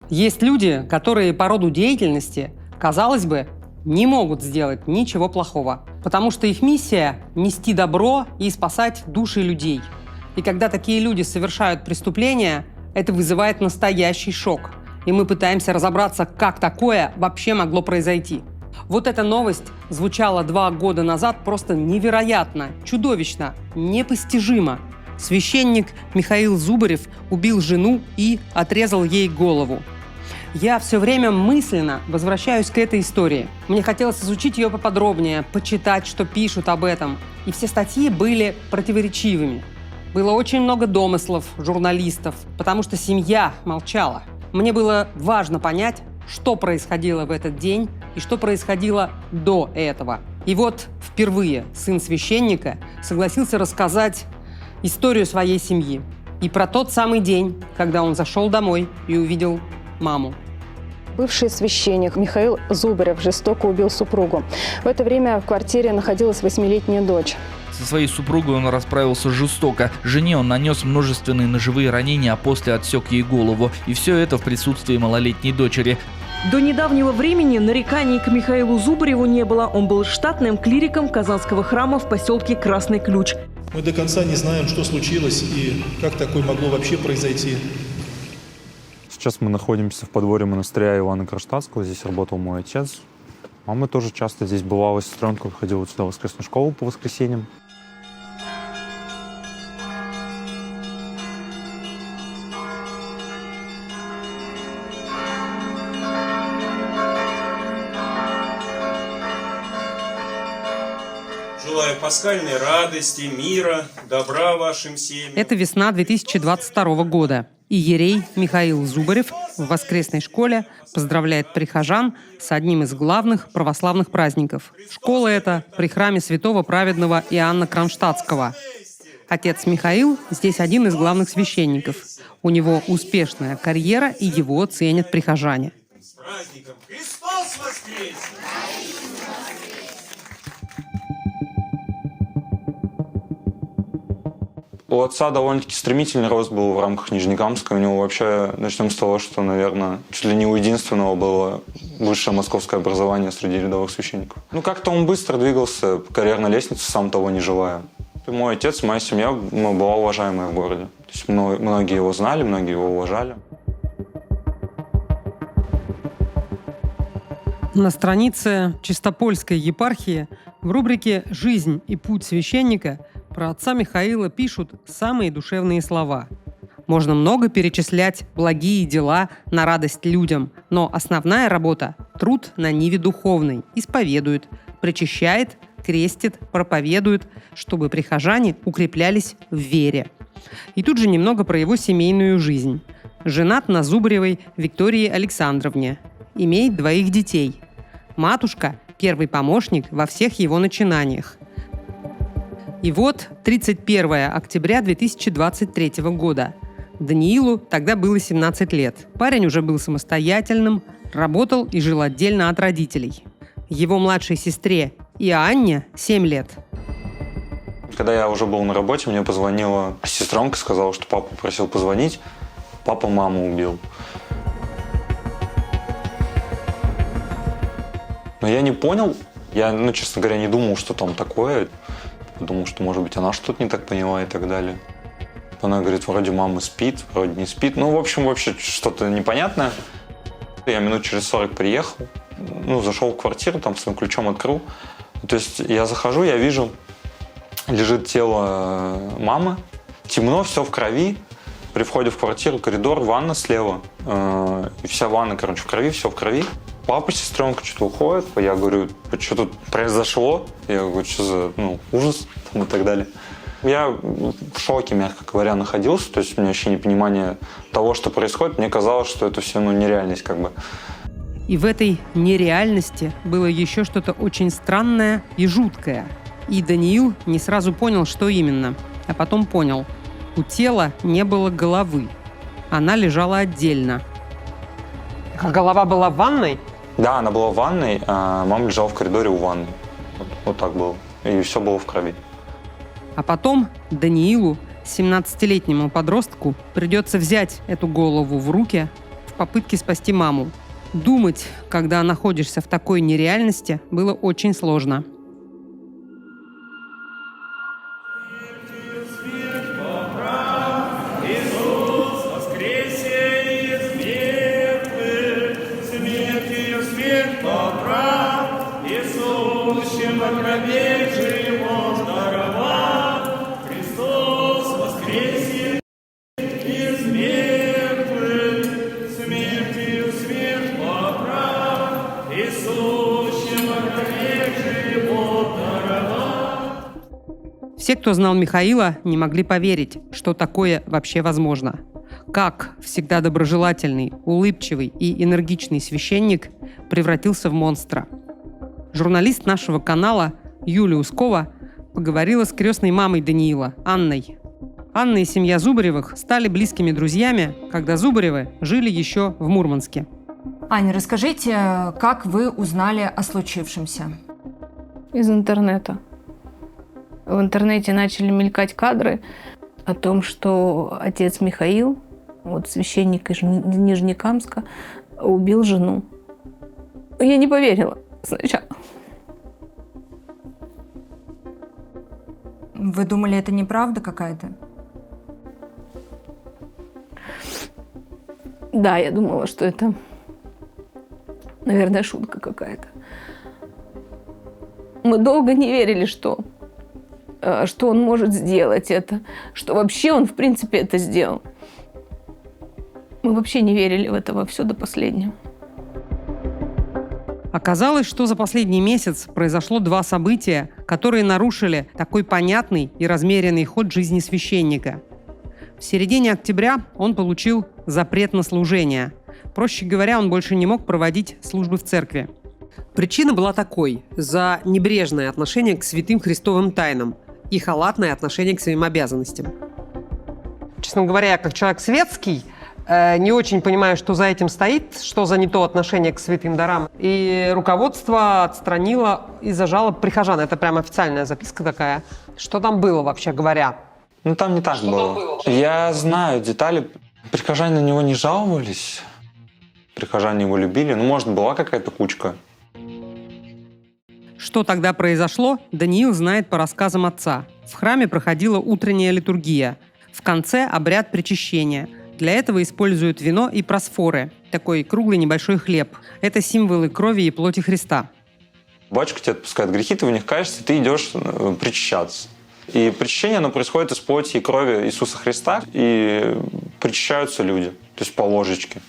Есть люди, которые по роду деятельности, казалось бы, не могут сделать ничего плохого, потому что их миссия – нести добро и спасать души людей. И когда такие люди совершают преступления, это вызывает настоящий шок. И мы пытаемся разобраться, как такое вообще могло произойти. Вот эта новость звучала 2 года назад просто невероятно, чудовищно, непостижимо. Священник Михаил Зубарев убил жену и отрезал ей голову. Я все время мысленно возвращаюсь к этой истории. Мне хотелось изучить ее поподробнее, почитать, что пишут об этом. И все статьи были противоречивыми. Было очень много домыслов журналистов, потому что семья молчала. Мне было важно понять, что происходило в этот день и что происходило до этого. И вот впервые сын священника согласился рассказать историю своей семьи. И про тот самый день, когда он зашел домой и увидел маму. Бывший священник Михаил Зубарев жестоко убил супругу. В это время в квартире находилась 8-летняя дочь. Со своей супругой он расправился жестоко. Жене он нанес множественные ножевые ранения, а после отсек ей голову. И все это в присутствии малолетней дочери. До недавнего времени нареканий к Михаилу Зубареву не было. Он был штатным клириком Казанского храма в поселке Красный Ключ. Мы до конца не знаем, что случилось и как такое могло вообще произойти. Сейчас мы находимся в подворье монастыря Иоанна Кронштадтского. Здесь работал мой отец. Мама тоже часто здесь бывала, сестренка ходила сюда в воскресную школу по воскресеньям. Желаю пасхальной радости, мира, добра вашим семьям. Это весна 2022 года. Иерей Михаил Зубарев в воскресной школе поздравляет прихожан с одним из главных православных праздников. Школа эта при храме святого праведного Иоанна Кронштадтского. Отец Михаил здесь один из главных священников. У него успешная карьера, и его ценят прихожане. С праздником! Христос воскресе! У отца довольно-таки стремительный рост был в рамках Нижнекамска. У него вообще, начнем с того, что, наверное, чуть ли не у единственного было высшее московское образование среди рядовых священников. Как-то он быстро двигался по карьерной лестнице, сам того не желая. Мой отец, моя семья была уважаемая в городе. То есть многие его знали, многие его уважали. На странице Чистопольской епархии в рубрике «Жизнь и путь священника» про отца Михаила пишут самые душевные слова. Можно много перечислять благие дела на радость людям, но основная работа – труд на ниве духовной, исповедует, причащает, крестит, проповедует, чтобы прихожане укреплялись в вере. И тут же немного про его семейную жизнь. Женат на Зубаревой Виктории Александровне. Имеет 2 детей. Матушка – первый помощник во всех его начинаниях. И вот 31 октября 2023 года. Даниилу тогда было 17 лет. Парень уже был самостоятельным, работал и жил отдельно от родителей. Его младшей сестре Иоанне 7 лет. Когда я уже был на работе, мне позвонила сестренка, сказала, что папа просил позвонить. Папа маму убил. Но я не понял. Я, честно говоря, не думал, что там такое. Думал, что, может быть, она что-то не так поняла и так далее. Она говорит, вроде мама спит, вроде не спит. В общем, вообще что-то непонятное. Я минут через 40 приехал, зашел в квартиру, там своим ключом открыл. То есть я захожу, я вижу, лежит тело мамы. Темно, все в крови. При входе в квартиру коридор, ванна слева. И вся ванна, в крови, все в крови. Папа, сестренка что-то уходит. Я говорю, что тут произошло? Я говорю, что за ужас и так далее. Я в шоке, мягко говоря, находился. То есть у меня вообще непонимание того, что происходит. Мне казалось, что это все нереальность И в этой нереальности было еще что-то очень странное и жуткое. И Даниил не сразу понял, что именно. А потом понял. У тела не было головы. Она лежала отдельно. А голова была в ванной? Да, она была в ванной, а мама лежала в коридоре у ванны. Вот так было. И все было в крови. А потом Даниилу, 17-летнему подростку, придется взять эту голову в руки, в попытки спасти маму. Думать, когда находишься в такой нереальности, было очень сложно. Все, кто знал Михаила, не могли поверить, что такое вообще возможно. Как всегда доброжелательный, улыбчивый и энергичный священник превратился в монстра. Журналист нашего канала Юлия Ускова поговорила с крестной мамой Даниила, Анной. Анна и семья Зубаревых стали близкими друзьями, когда Зубаревы жили еще в Мурманске. Аня, расскажите, как вы узнали о случившемся? Из интернета. В интернете начали мелькать кадры о том, что отец Михаил, вот священник из Нижнекамска, убил жену. Я не поверила сначала. Вы думали, это неправда какая-то? Да, я думала, что это, наверное, шутка какая-то. Мы долго не верили, что он может сделать это, что вообще он, в принципе, это сделал. Мы вообще не верили в это во все до последнего. Оказалось, что за последний месяц произошло 2 события, которые нарушили такой понятный и размеренный ход жизни священника. В середине октября он получил запрет на служение. Проще говоря, он больше не мог проводить службы в церкви. Причина была такой: за небрежное отношение к святым христовым тайнам и халатное отношение к своим обязанностям. Честно говоря, я как человек светский не очень понимаю, что за этим стоит, что за не то отношение к святым дарам. И руководство отстранило из-за жалоб прихожан. Это прям официальная записка такая. Что там было, вообще говоря? Ну, там не так было. Я знаю детали. Прихожане на него не жаловались. Прихожане его любили. Ну, может, была какая-то кучка. Что тогда произошло, Даниил знает по рассказам отца. В храме проходила утренняя литургия. В конце обряд причащения. Для этого используют вино и просфоры, такой круглый небольшой хлеб. Это символы крови и плоти Христа. Батюшка тебе отпускает грехи, ты в них каешься, ты идешь причащаться. И причащение, оно происходит из плоти и крови Иисуса Христа, и причащаются люди, то есть по ложечке.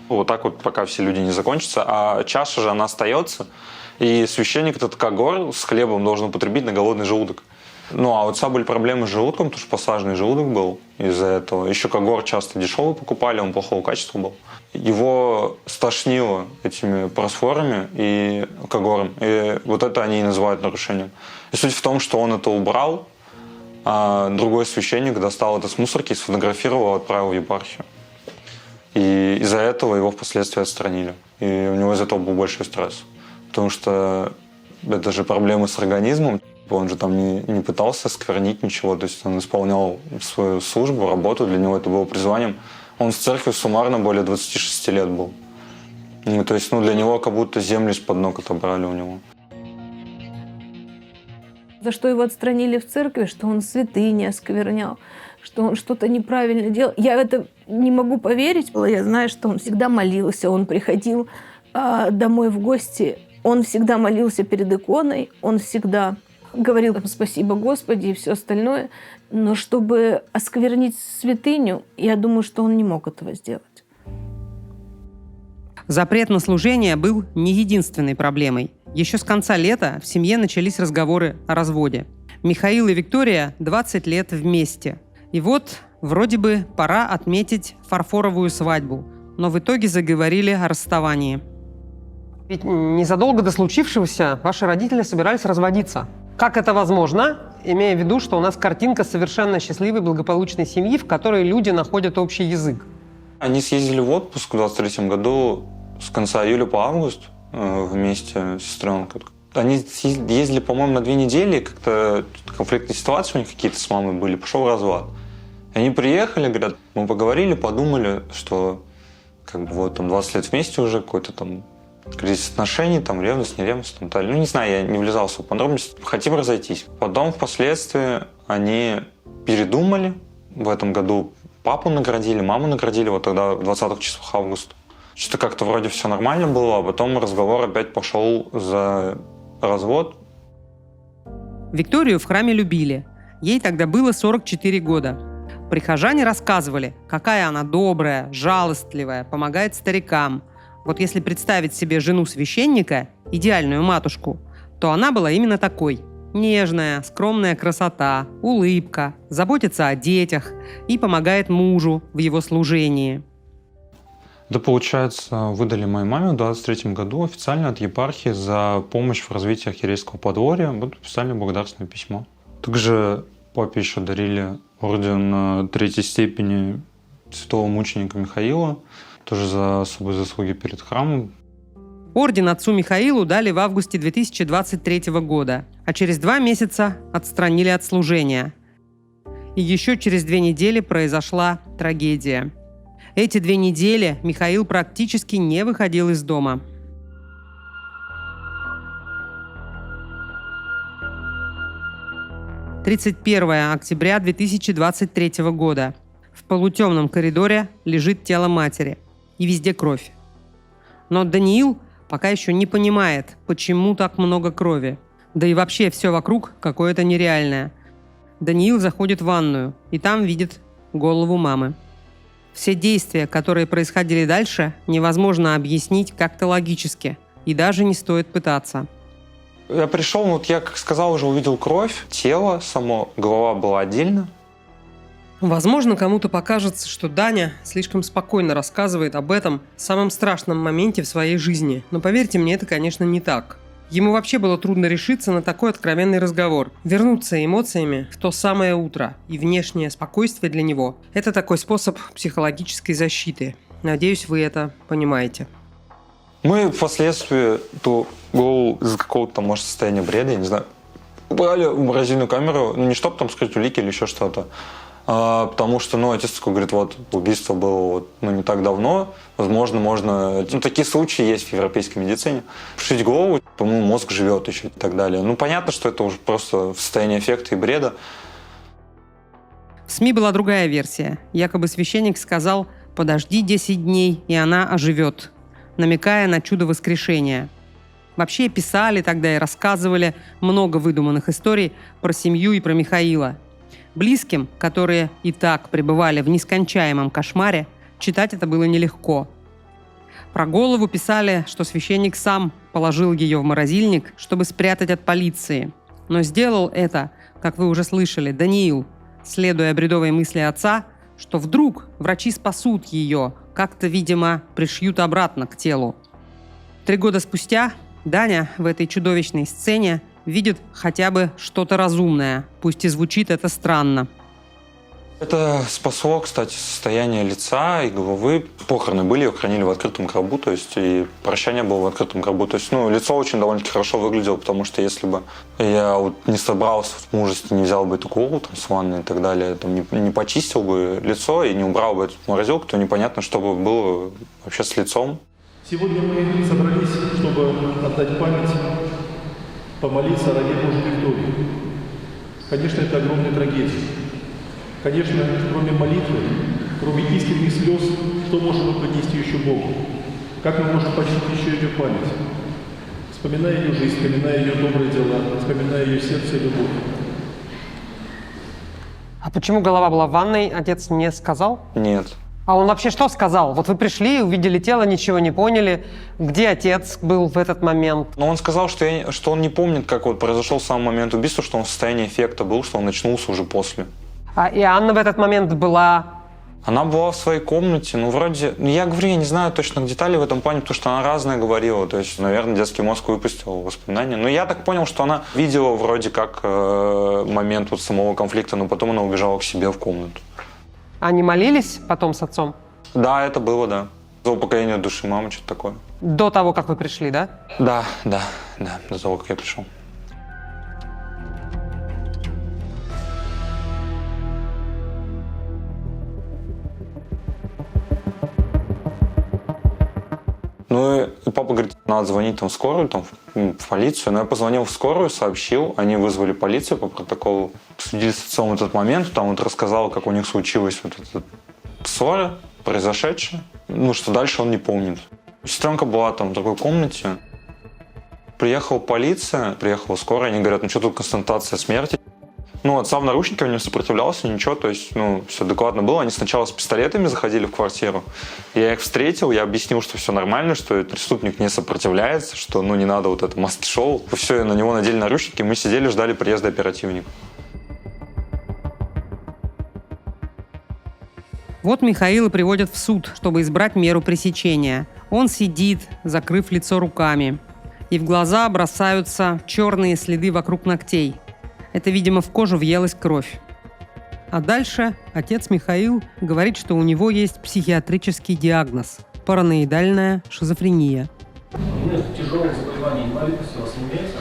Вот так вот, пока все люди не закончатся, а чаша же, она остается, и священник этот когор с хлебом должен употребить на голодный желудок. Ну, а у отца были проблемы с желудком, потому что посаженный желудок был из-за этого. Еще когор часто дешевый покупали, он плохого качества был. Его стошнило этими просфорами и когором. И вот это они и называют нарушением. И суть в том, что он это убрал, а другой священник достал это с мусорки, сфотографировал и отправил в епархию. И из-за этого его впоследствии отстранили. И у него из-за этого был большой стресс. Потому что это же проблемы с организмом. Он же там не пытался сквернить ничего, то есть он исполнял свою службу, работу, для него это было призванием. Он в церкви суммарно более 26 лет был. То есть для него как будто землю из-под ног отобрали у него. За что его отстранили в церкви, что он святыни осквернял, что он что-то неправильно делал. Я в это не могу поверить. Я знаю, что он всегда молился, он приходил домой в гости, он всегда молился перед иконой, он всегда говорил «Спасибо, Господи» и все остальное. Но чтобы осквернить святыню, я думаю, что он не мог этого сделать. Запрет на служение был не единственной проблемой. Еще с конца лета в семье начались разговоры о разводе. Михаил и Виктория 20 лет вместе. И вот, вроде бы, пора отметить фарфоровую свадьбу. Но в итоге заговорили о расставании. Ведь незадолго до случившегося ваши родители собирались разводиться. Как это возможно, имея в виду, что у нас картинка совершенно счастливой, благополучной семьи, в которой люди находят общий язык? Они съездили в отпуск в 23 году с конца июля по август вместе с сестренкой. Они ездили, по-моему, на 2 недели, как-то конфликтные ситуации у них какие-то с мамой были, пошел развод. И они приехали, говорят, мы поговорили, подумали, что как бы вот там 20 лет вместе уже, какой-то там кризис отношений, там ревность, не ревность, там далее. Ну, не знаю, я не влезал в подробности. Хотим разойтись. Потом, впоследствии, они передумали. В этом году папу наградили, маму наградили, вот тогда в 20-х числах августа. Что-то как-то вроде все нормально было, а потом разговор опять пошел за развод. Викторию в храме любили. Ей тогда было 44 года. Прихожане рассказывали, какая она добрая, жалостливая, помогает старикам. Вот если представить себе жену священника, идеальную матушку, то она была именно такой. Нежная, скромная красота, улыбка, заботится о детях и помогает мужу в его служении. Да, получается, выдали моей маме в 23 году официально от епархии за помощь в развитии архиерейского подворья. Вот писали благодарственное письмо. Также папе еще дарили орден 3-й степени святого мученика Михаила, тоже за особые заслуги перед храмом. Орден отцу Михаилу дали в августе 2023 года, а через 2 месяца отстранили от служения. И еще через 2 недели произошла трагедия. Эти 2 недели Михаил практически не выходил из дома. «31 октября 2023 года. В полутемном коридоре лежит тело матери. И везде кровь. Но Даниил пока еще не понимает, почему так много крови. Да и вообще все вокруг какое-то нереальное. Даниил заходит в ванную, и там видит голову мамы. Все действия, которые происходили дальше, невозможно объяснить как-то логически. И даже не стоит пытаться. Я пришел, вот я, как сказал, уже увидел кровь, тело само, голова была отдельно. Возможно, кому-то покажется, что Даня слишком спокойно рассказывает об этом самом страшном моменте в своей жизни. Но поверьте мне, это, конечно, не так. Ему вообще было трудно решиться на такой откровенный разговор. Вернуться эмоциями в то самое утро. И внешнее спокойствие для него – это такой способ психологической защиты. Надеюсь, вы это понимаете. Мы впоследствии ту голову из какого-то, может, состояния бреда, я не знаю, убрали в морозильную камеру, ну не чтобы там скрыть улики или еще что-то, потому что, отец такой говорит, вот, убийство было не так давно, возможно, можно... такие случаи есть в европейской медицине. Пришить голову, по-моему, мозг живет еще и так далее. Понятно, что это уже просто в состоянии эффекта и бреда. В СМИ была другая версия. Якобы священник сказал: «Подожди 10 дней, и она оживет», намекая на чудо воскрешения. Вообще писали тогда и рассказывали много выдуманных историй про семью и про Михаила. Близким, которые и так пребывали в нескончаемом кошмаре, читать это было нелегко. Про голову писали, что священник сам положил ее в морозильник, чтобы спрятать от полиции. Но сделал это, как вы уже слышали, Даниил, следуя бредовой мысли отца, что вдруг врачи спасут ее, как-то, видимо, пришьют обратно к телу. 3 года спустя Даня в этой чудовищной сцене видит хотя бы что-то разумное, пусть и звучит это странно. Это спасло, кстати, состояние лица и головы. Похороны были, ее хранили в открытом гробу, то есть и прощание было в открытом гробу. То есть, лицо очень довольно-таки хорошо выглядело, потому что если бы я не собрался в мужестве, не взял бы эту голову там, с ванны и так далее, там, не почистил бы лицо и не убрал бы эту морозилку, то непонятно, что бы было вообще с лицом. Сегодня мы собрались, чтобы отдать память, помолиться о ради Божьей Виктории. Конечно, это огромная трагедия. Конечно, кроме молитвы, кроме искренних слез, что можем мы поднести еще Богу? Как мы можем почтить еще ее память? Вспоминая ее жизнь, вспоминая ее добрые дела, вспоминая ее сердце и любовь. А почему голова была в ванной, отец не сказал? Нет. А он вообще что сказал? Вот вы пришли, увидели тело, ничего не поняли. Где отец был в этот момент? Но он сказал, что он не помнит, как произошел сам момент убийства, что он в состоянии эффекта был, что он очнулся уже после. И Анна в этот момент была... Она была в своей комнате, я говорю, я не знаю точных деталей в этом плане, потому что она разное говорила, то есть, наверное, детский мозг выпустил воспоминания. Но я так понял, что она видела вроде как момент самого конфликта, но потом она убежала к себе в комнату. Они молились потом с отцом? Да, это было, да. За упокоение души мамы, что-то такое. До того, как вы пришли, да? Да, до того, как я пришел. Ну и папа говорит, надо звонить там в скорую, там, в полицию. Но я позвонил в скорую, сообщил, они вызвали полицию по протоколу. Судили с отцом этот момент, там вот рассказал, как у них случилась вот эта ссора, произошедшая. Ну, что дальше он не помнит. Сестренка была там в другой комнате. Приехала полиция, приехала скорая, они говорят, ну что тут констатация смерти. Ну, отца в наручниках не сопротивлялся, ничего, то есть, ну, все адекватно было. Они сначала с пистолетами заходили в квартиру. Я их встретил, я объяснил, что все нормально, что преступник не сопротивляется, что, ну, не надо вот это маски-шоу. Все, на него надели наручники, мы сидели, ждали приезда оперативника. Вот Михаила приводят в суд, чтобы избрать меру пресечения. Он сидит, закрыв лицо руками. И в глаза бросаются черные следы вокруг ногтей. Это, видимо, в кожу въелась кровь. А дальше отец Михаил говорит, что у него есть психиатрический диагноз – параноидальная шизофрения. Нет тяжелых заболеваний инвалидности у вас имеется?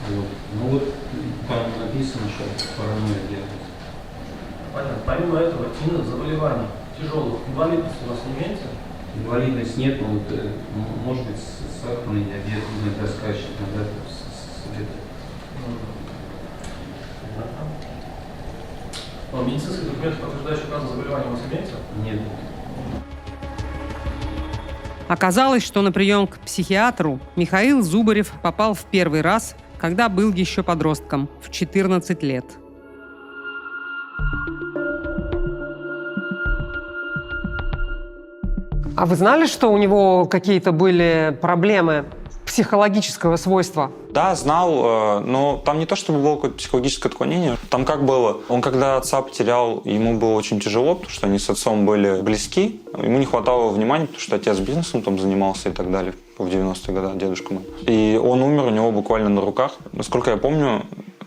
Вот. Ну вот там написано, что паранойя диагноз. Понятно. Помимо этого, иных заболеваний тяжелых инвалидности у вас имеется? Инвалидность нет, но вот, может быть сахарный диабет, иногда скачет, иногда медицинских документов, подтверждающих указанное заболевание, у вас имеется? Нет. Оказалось, что на прием к психиатру Михаил Зубарев попал в первый раз, когда был еще подростком, в 14 лет. А вы знали, что у него какие-то были проблемы психологического свойства? Да, знал, но там не то, чтобы было какое-то психологическое отклонение. Там как было, он когда отца потерял, ему было очень тяжело, потому что они с отцом были близки. Ему не хватало внимания, потому что отец бизнесом там занимался и так далее в 90-е годы, дедушка мой. И он умер у него буквально на руках. Насколько я помню,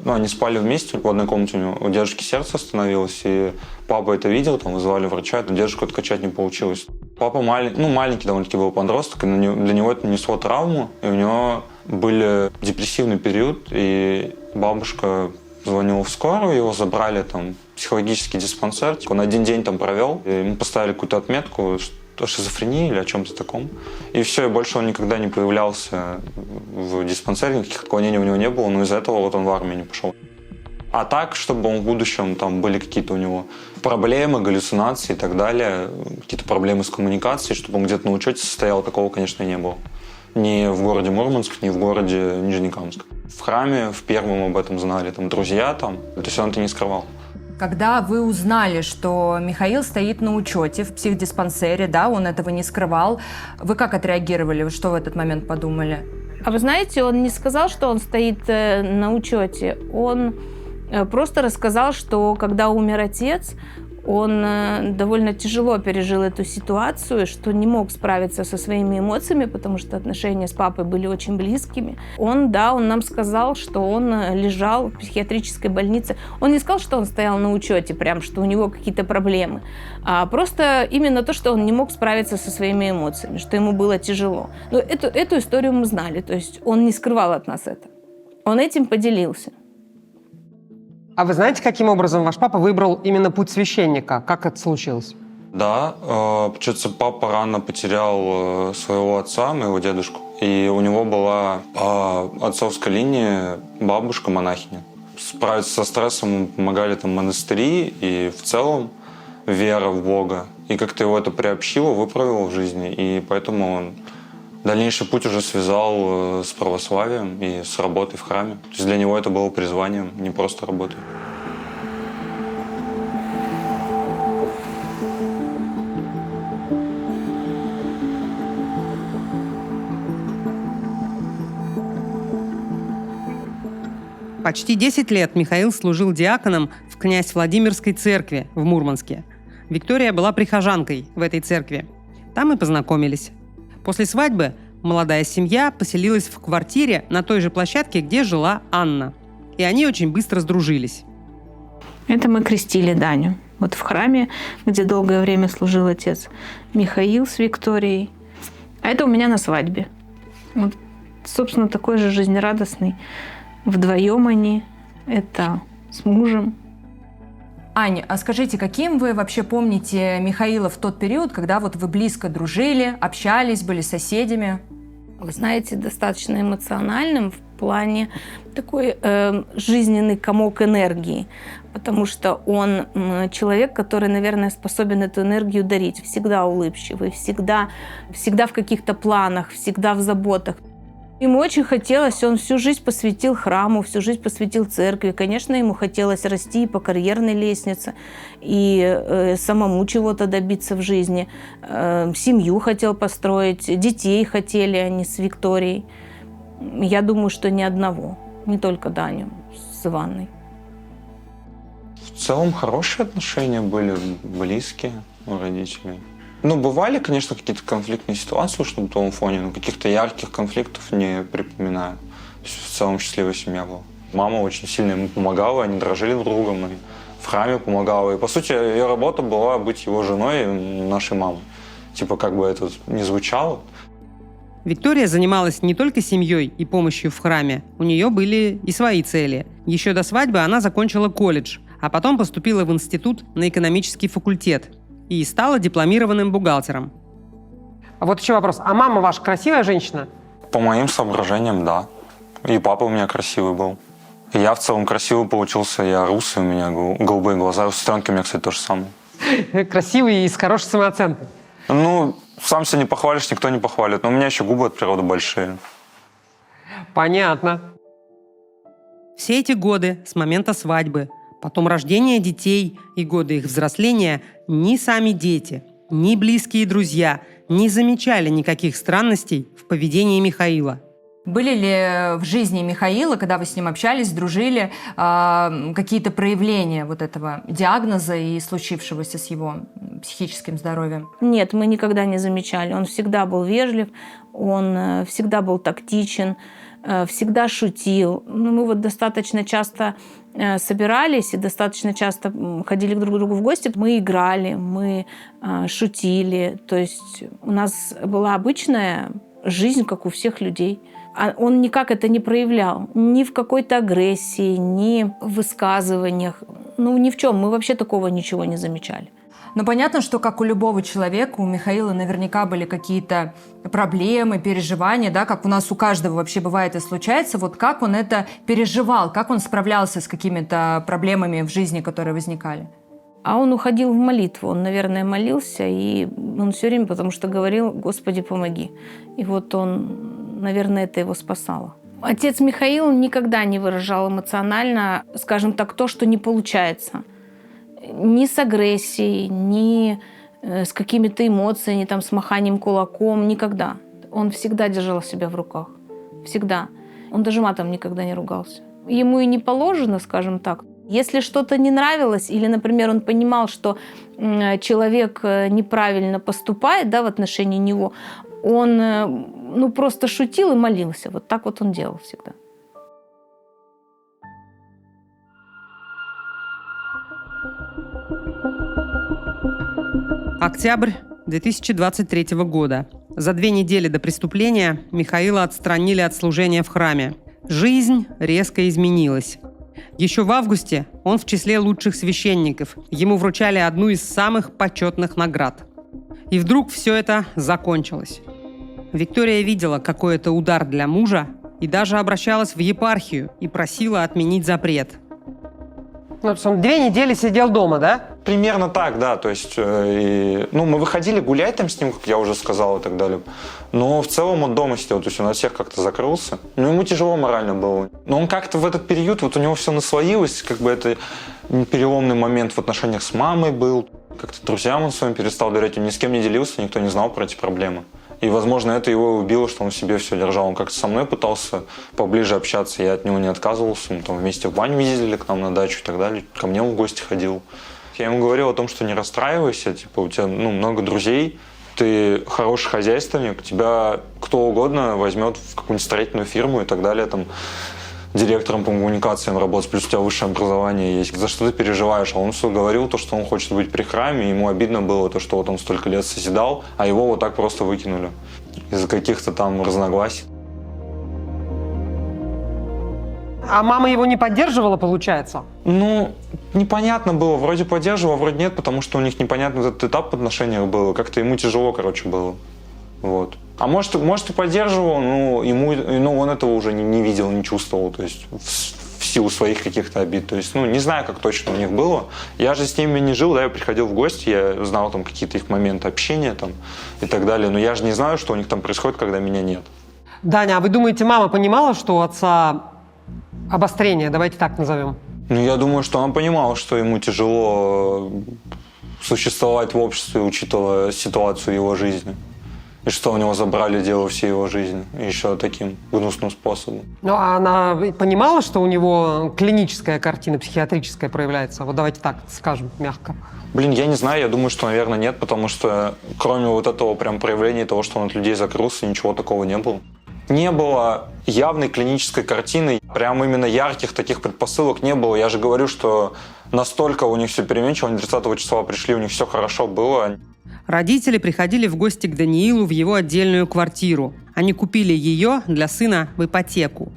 они спали вместе в одной комнате, у дедушки сердце остановилось, и папа это видел, там вызвали врача, но дедушку откачать не получилось. Папа маленький довольно-таки был подросток, и для него это нанесло травму, и у него был депрессивный период, и бабушка звонила в скорую, его забрали там в психологический диспансер. Он один день там провел, и ему поставили какую-то отметку, о шизофрении или о чем-то таком. И все, и больше он никогда не появлялся в диспансере, никаких отклонений у него не было, но из-за этого вот он в армию не пошел. А так, чтобы он в будущем там были какие-то у него проблемы, галлюцинации и так далее, какие-то проблемы с коммуникацией, чтобы он где-то на учете состоял, такого, конечно, не было. Ни в городе Мурманск, ни в городе Нижнекамск. В храме в первом об этом знали, там друзья там, то есть он это не скрывал. Когда вы узнали, что Михаил стоит на учете в психдиспансере, да, он этого не скрывал, вы как отреагировали? Вы что в этот момент подумали? А вы знаете, он не сказал, что он стоит на учете. Он просто рассказал, что когда умер отец, он довольно тяжело пережил эту ситуацию, что не мог справиться со своими эмоциями, потому что отношения с папой были очень близкими. Он нам сказал, что он лежал в психиатрической больнице. Он не сказал, что он стоял на учете, прям, что у него какие-то проблемы, а просто именно то, что он не мог справиться со своими эмоциями, что ему было тяжело. Но эту историю мы знали, то есть он не скрывал от нас это. Он этим поделился. А вы знаете, каким образом ваш папа выбрал именно путь священника? Как это случилось? Да, получается, папа рано потерял своего отца, моего дедушку. И у него была по отцовской линии бабушка-монахиня. Справиться со стрессом ему помогали там монастыри и в целом вера в Бога. И как-то его это приобщило, выправило в жизни. И поэтому он дальнейший путь уже связал с православием и с работой в храме. То есть для него это было призванием, не просто работой. Почти 10 лет Михаил служил диаконом в князь Владимирской церкви в Мурманске. Виктория была прихожанкой в этой церкви. Там и познакомились. После свадьбы молодая семья поселилась в квартире на той же площадке, где жила Анна. И они очень быстро сдружились. Это мы крестили Даню. Вот в храме, где долгое время служил отец Михаил с Викторией. А это у меня на свадьбе. Вот, собственно, такой же жизнерадостный. Вдвоем они. Это с мужем. Аня, а скажите, каким вы вообще помните Михаила в тот период, когда вот вы близко дружили, общались, были соседями? Вы знаете, достаточно эмоциональным в плане такой жизненный комок энергии, потому что он человек, который, наверное, способен эту энергию дарить. Всегда улыбчивый, всегда в каких-то планах, всегда в заботах. Ему очень хотелось, он всю жизнь посвятил храму, всю жизнь посвятил церкви. Конечно, ему хотелось расти по карьерной лестнице и самому чего-то добиться в жизни. Семью хотел построить, детей хотели они с Викторией. Я думаю, что ни одного, не только Даню с Иванной. В целом хорошие отношения были, близкие у родителей. Ну, бывали, конечно, какие-то конфликтные ситуации уж на том фоне, но каких-то ярких конфликтов не припоминаю. То есть в целом счастливая семья была. Мама очень сильно ему помогала, они дружили друг другом, и в храме помогала. И, по сути, ее работа была быть его женой, нашей мамой. Типа, как бы это ни звучало. Виктория занималась не только семьей и помощью в храме, у нее были и свои цели. Еще до свадьбы она закончила колледж, а потом поступила в институт на экономический факультет и стала дипломированным бухгалтером. А вот еще вопрос. А мама ваша красивая женщина? По моим соображениям, да. И папа у меня красивый был. И я в целом красивый получился. Я русый, у меня голубые глаза. У сестренки у меня, кстати, то же самое. Красивый и с хорошей самооценкой. Ну, сам себя не похвалишь, никто не похвалит. Но у меня еще губы от природы большие. Понятно. Все эти годы с момента свадьбы, потом рождения детей и годы их взросления ни сами дети, ни близкие друзья не замечали никаких странностей в поведении Михаила. Были ли в жизни Михаила, когда вы с ним общались, дружили, какие-то проявления вот этого диагноза и случившегося с его психическим здоровьем? Нет, мы никогда не замечали. Он всегда был вежлив, он всегда был тактичен, всегда шутил. Ну, мы вот достаточно часто собирались и достаточно часто ходили друг к другу в гости. Мы играли, мы шутили. То есть у нас была обычная жизнь, как у всех людей. А он никак это не проявлял. Ни в какой-то агрессии, ни в высказываниях. Ну, ни в чем. Мы вообще такого ничего не замечали. Но понятно, что как у любого человека, у Михаила наверняка были какие-то проблемы, переживания, да, как у нас у каждого вообще бывает и случается. Вот как он это переживал, как он справлялся с какими-то проблемами в жизни, которые возникали? А он уходил в молитву. Он, наверное, молился, и он все время, потому что говорил: «Господи, помоги». И вот он, наверное, это его спасало. Отец Михаил никогда не выражал эмоционально, скажем так, то, что не получается. Ни с агрессией, ни с какими-то эмоциями, там, с маханием кулаком, никогда. Он всегда держал себя в руках. Всегда. Он даже матом никогда не ругался. Ему и не положено, скажем так. Если что-то не нравилось, или, например, он понимал, что человек неправильно поступает, да, в отношении него, он просто шутил и молился. Вот так вот он делал всегда. Октябрь 2023 года. За 2 недели до преступления Михаила отстранили от служения в храме. Жизнь резко изменилась. Еще в августе он в числе лучших священников. Ему вручали одну из самых почетных наград. И вдруг все это закончилось. Виктория видела, какой это удар для мужа, и даже обращалась в епархию и просила отменить запрет. Ну, он 2 недели сидел дома, да? Примерно так, да. То есть, мы выходили гулять там с ним, как я уже сказал, и так далее. Но в целом он дома сидел, то есть он от всех как-то закрылся. Но ему тяжело морально было. Но он как-то в этот период, вот у него все наслоилось, как бы это переломный момент в отношениях с мамой был. Как-то друзьям он своим перестал доверять, он ни с кем не делился, никто не знал про эти проблемы. И, возможно, это его убило, что он в себе все держал. Он как-то со мной пытался поближе общаться, я от него не отказывался. Мы там вместе в баню ездили к нам на дачу и так далее. Ко мне он в гости ходил. Я ему говорил о том, что не расстраивайся, типа, у тебя много друзей, ты хороший хозяйственник, тебя кто угодно возьмет в какую-нибудь строительную фирму и так далее, там, директором по коммуникациям работать, плюс у тебя высшее образование есть. За что ты переживаешь? А он все говорил, то, что он хочет быть при храме, и ему обидно было, то, что вот он столько лет созидал, а его вот так просто выкинули из-за каких-то там разногласий. А мама его не поддерживала, получается? Ну, непонятно было. Вроде поддерживал, вроде нет, потому что у них непонятный этот этап в отношениях был. Как-то ему тяжело, короче, было. Вот. А может и поддерживал, но он этого уже не видел, не чувствовал. То есть в силу своих каких-то обид. То есть, не знаю, как точно у них было. Я же с ними не жил, да, я приходил в гости, я знал там какие-то их моменты общения там и так далее. Но я же не знаю, что у них там происходит, когда меня нет. Даня, а вы думаете, мама понимала, что у отца обострение, давайте так назовем? Ну, я думаю, что она понимала, что ему тяжело существовать в обществе, учитывая ситуацию его жизни. И что у него забрали дело всей его жизни. Еще таким гнусным способом. Ну, а она понимала, что у него клиническая картина психиатрическая проявляется? Вот давайте так скажем, мягко. Блин, я не знаю, я думаю, что, наверное, нет, потому что кроме вот этого прям проявления того, что он от людей закрылся, ничего такого не было. Не было явной клинической картины, прям именно ярких таких предпосылок не было. Я же говорю, что настолько у них все переменчиво, они 30 числа пришли, у них все хорошо было. Родители приходили в гости к Даниилу в его отдельную квартиру. Они купили ее для сына в ипотеку.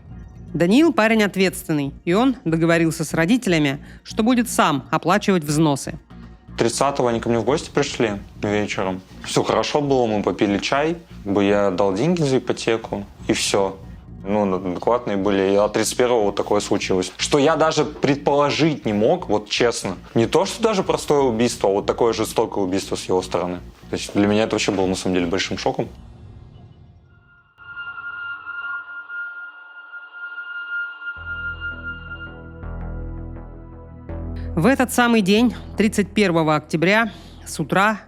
Даниил парень ответственный, и он договорился с родителями, что будет сам оплачивать взносы. 30-го они ко мне в гости пришли вечером. Все хорошо было, мы попили чай, я дал деньги за ипотеку, и все. Адекватные были. А 31-го вот такое случилось. Что я даже предположить не мог, вот честно. Не то, что даже простое убийство, а вот такое жестокое убийство с его стороны. То есть для меня это вообще было на самом деле большим шоком. В этот самый день, 31 октября, с утра,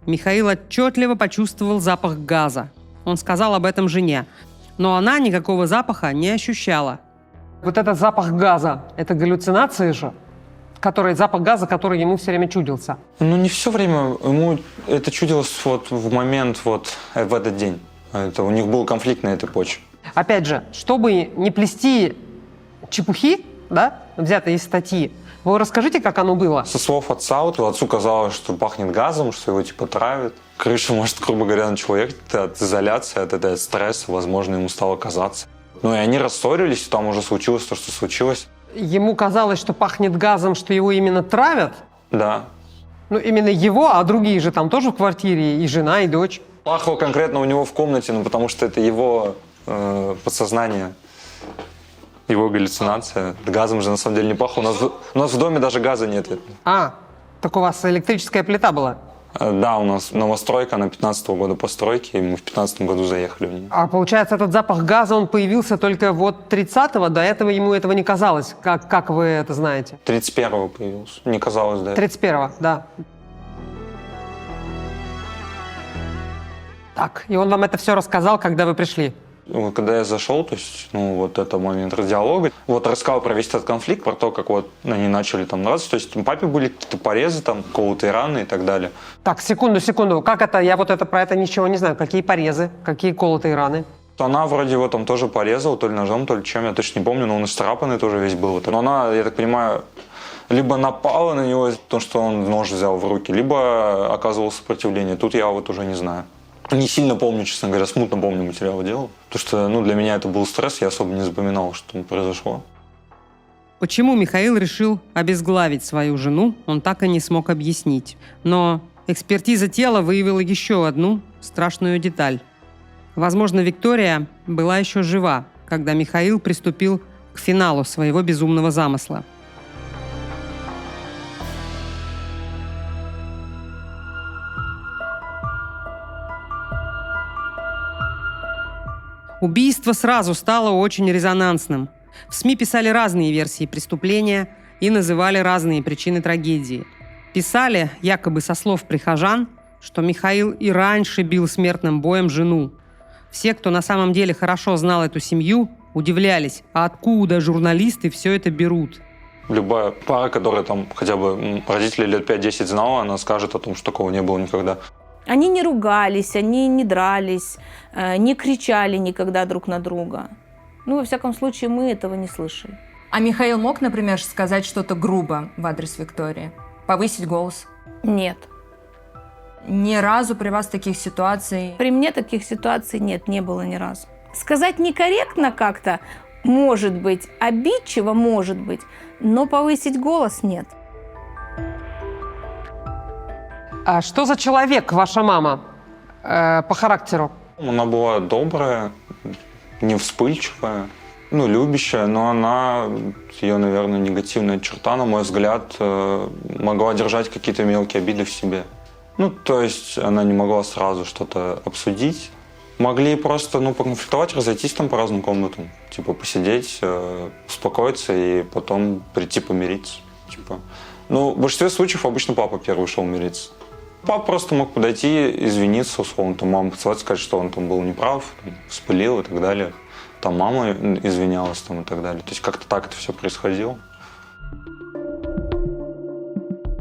Михаил отчетливо почувствовал запах газа. Он сказал об этом жене, но она никакого запаха не ощущала. Вот этот запах газа, это галлюцинации же? Запах газа, который ему все время чудился. Не все время. Ему это чудилось вот в момент, вот в этот день. У них был конфликт на этой почве. Опять же, чтобы не плести чепухи, да, взятые из статьи, вы расскажите, как оно было? Со слов отца, отцу казалось, что пахнет газом, что его травят. Крыша, может, грубо говоря, начала ехать от изоляции, от этого стресса, возможно, ему стало казаться. И они рассорились, и там уже случилось то, что случилось. Ему казалось, что пахнет газом, что его именно травят? Да. Именно его, а другие же там тоже в квартире, и жена, и дочь. Пахло конкретно у него в комнате, потому что это его подсознание. Его галлюцинация. Газом же на самом деле не пахло. У нас в доме даже газа нет. Так у вас электрическая плита была? Да, у нас новостройка, она 15-го года постройки, и мы в 15-м году заехали в нее. А получается, этот запах газа, он появился только вот 30-го? До этого ему этого не казалось? Как вы это знаете? 31-го появился. Не казалось, да. 31-го, да. Так, и он вам это все рассказал, когда вы пришли? Когда я зашел, то есть, вот это момент диалога, рассказал про весь этот конфликт, про то, как они начали там драться, то есть у папе были какие-то порезы, там, колотые раны и так далее. Так, секунду, как это, я про это ничего не знаю, какие порезы, какие колотые раны? Она вроде его там тоже порезала, то ли ножом, то ли чем, я точно не помню, но он исцарапанный тоже весь был. Но она, я так понимаю, либо напала на него, то, что он нож взял в руки, либо оказывал сопротивление, тут я уже не знаю. Не сильно помню, честно говоря, смутно помню материал дела. Потому что, для меня это был стресс, я особо не запоминал, что там произошло. Почему Михаил решил обезглавить свою жену, он так и не смог объяснить. Но экспертиза тела выявила еще одну страшную деталь. Возможно, Виктория была еще жива, когда Михаил приступил к финалу своего безумного замысла. Убийство сразу стало очень резонансным. В СМИ писали разные версии преступления и называли разные причины трагедии. Писали, якобы со слов прихожан, что Михаил и раньше бил смертным боем жену. Все, кто на самом деле хорошо знал эту семью, удивлялись, а откуда журналисты все это берут. Любая пара, которая там хотя бы родители лет 5-10 знала, она скажет о том, что такого не было никогда. Они не ругались, они не дрались, не кричали никогда друг на друга. Во всяком случае, мы этого не слышали. А Михаил мог, например, сказать что-то грубо в адрес Виктории? Повысить голос? Нет. Ни разу при вас таких ситуаций? При мне таких ситуаций нет, не было ни разу. Сказать некорректно как-то, может быть, обидчиво может быть, но повысить голос нет. А что за человек ваша мама по характеру? Она была добрая, не вспыльчивая, любящая, но она, ее, наверное, негативная черта, на мой взгляд, могла держать какие-то мелкие обиды в себе. То есть она не могла сразу что-то обсудить. Могли просто, поконфликтовать, разойтись там по разным комнатам. Посидеть, успокоиться и потом прийти помириться. В большинстве случаев обычно папа первый шел мириться. Папа просто мог подойти, извиниться, условно, маму поцеловать, сказать, что он там был неправ, вспылил и так далее. Там мама извинялась и так далее. То есть как-то так это все происходило.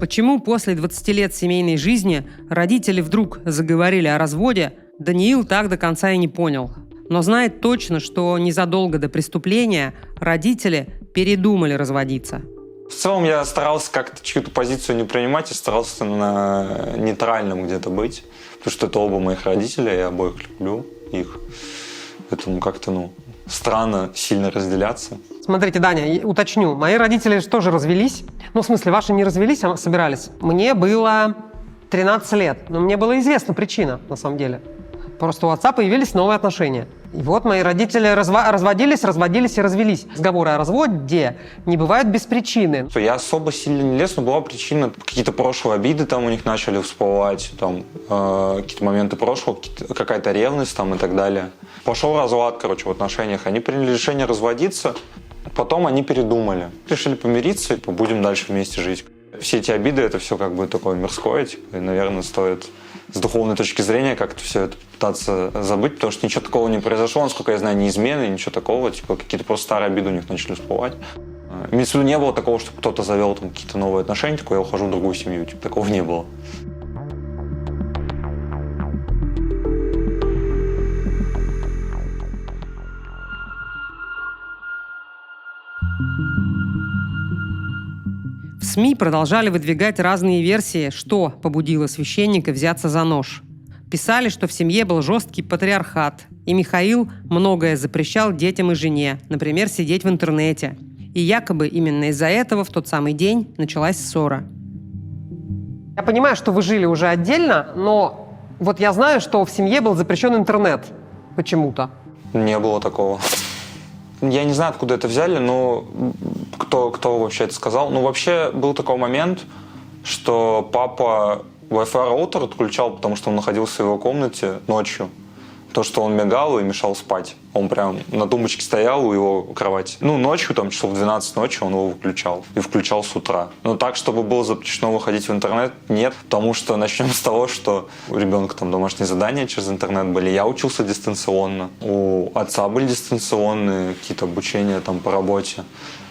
Почему после 20 лет семейной жизни родители вдруг заговорили о разводе, Даниил так до конца и не понял. Но знает точно, что незадолго до преступления родители передумали разводиться. В целом я старался как-то чью-то позицию не принимать и старался на нейтральном где-то быть. Потому что это оба моих родителя, я обоих люблю их. Поэтому как-то, странно сильно разделяться. Смотрите, Даня, уточню. Мои родители тоже развелись. В смысле, ваши не развелись, а собирались. Мне было 13 лет. Но мне была известна причина, на самом деле. Просто у отца появились новые отношения. И вот мои родители разводились и развелись. Разговоры о разводе не бывают без причины. Я особо сильно не лез, но была причина. Какие-то прошлые обиды там у них начали всплывать, какие-то моменты прошлого, какая-то ревность там и так далее. Пошел разлад, в отношениях. Они приняли решение разводиться, потом они передумали. Решили помириться и будем дальше вместе жить. Все эти обиды, это все такое мирское, и, наверное, стоит с духовной точки зрения как-то все это пытаться забыть, потому что ничего такого не произошло, насколько я знаю, ни измены, ничего такого, какие-то просто старые обиды у них начали всплывать. Имеется в виду, не было такого, что кто-то завел какие-то новые отношения, я ухожу в другую семью, такого не было. В СМИ продолжали выдвигать разные версии, что побудило священника взяться за нож. Писали, что в семье был жесткий патриархат, и Михаил многое запрещал детям и жене, например, сидеть в интернете. И якобы именно из-за этого в тот самый день началась ссора. Я понимаю, что вы жили уже отдельно, но я знаю, что в семье был запрещен интернет почему-то. Не было такого. Я не знаю, откуда это взяли, но кто вообще это сказал. Вообще был такой момент, что папа Wi-Fi роутер отключал, потому что он находился в его комнате ночью. То, что он мигал и мешал спать. Он прям на тумбочке стоял у его кровати. Ночью, часов в 12 ночи он его выключал. И включал с утра. Но так, чтобы было запрещено выходить в интернет, нет. Потому что начнем с того, что у ребенка домашние задания через интернет были. Я учился дистанционно. У отца были дистанционные какие-то обучения по работе.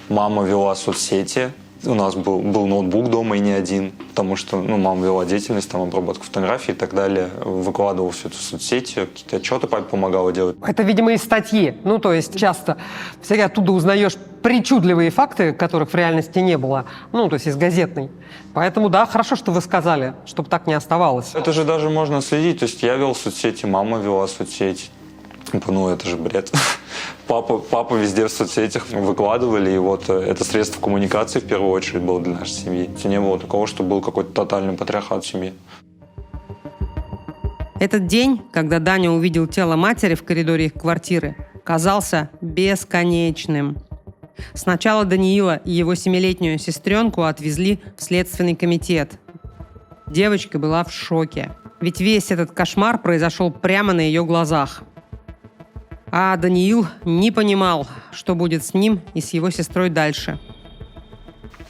Мама вела соцсети. У нас был ноутбук дома и не один, потому что мама вела деятельность, обработку фотографий и так далее, выкладывала все это в соцсети, какие-то отчеты папе помогала делать. Это, видимо, из статьи. То есть часто всегда оттуда узнаешь причудливые факты, которых в реальности не было, то есть из газетной. Поэтому, да, хорошо, что вы сказали, чтобы так не оставалось. Это же даже можно следить, то есть я вел соцсети, мама вела соцсети. Это же бред. Папа везде в соцсетях выкладывали, и это средство коммуникации в первую очередь было для нашей семьи. Не было такого, что был какой-то тотальный патриархат в семье. Этот день, когда Даня увидел тело матери в коридоре их квартиры, казался бесконечным. Сначала Даниила и его 7-летнюю сестренку отвезли в Следственный комитет. Девочка была в шоке, ведь весь этот кошмар произошел прямо на ее глазах. А Даниил не понимал, что будет с ним и с его сестрой дальше.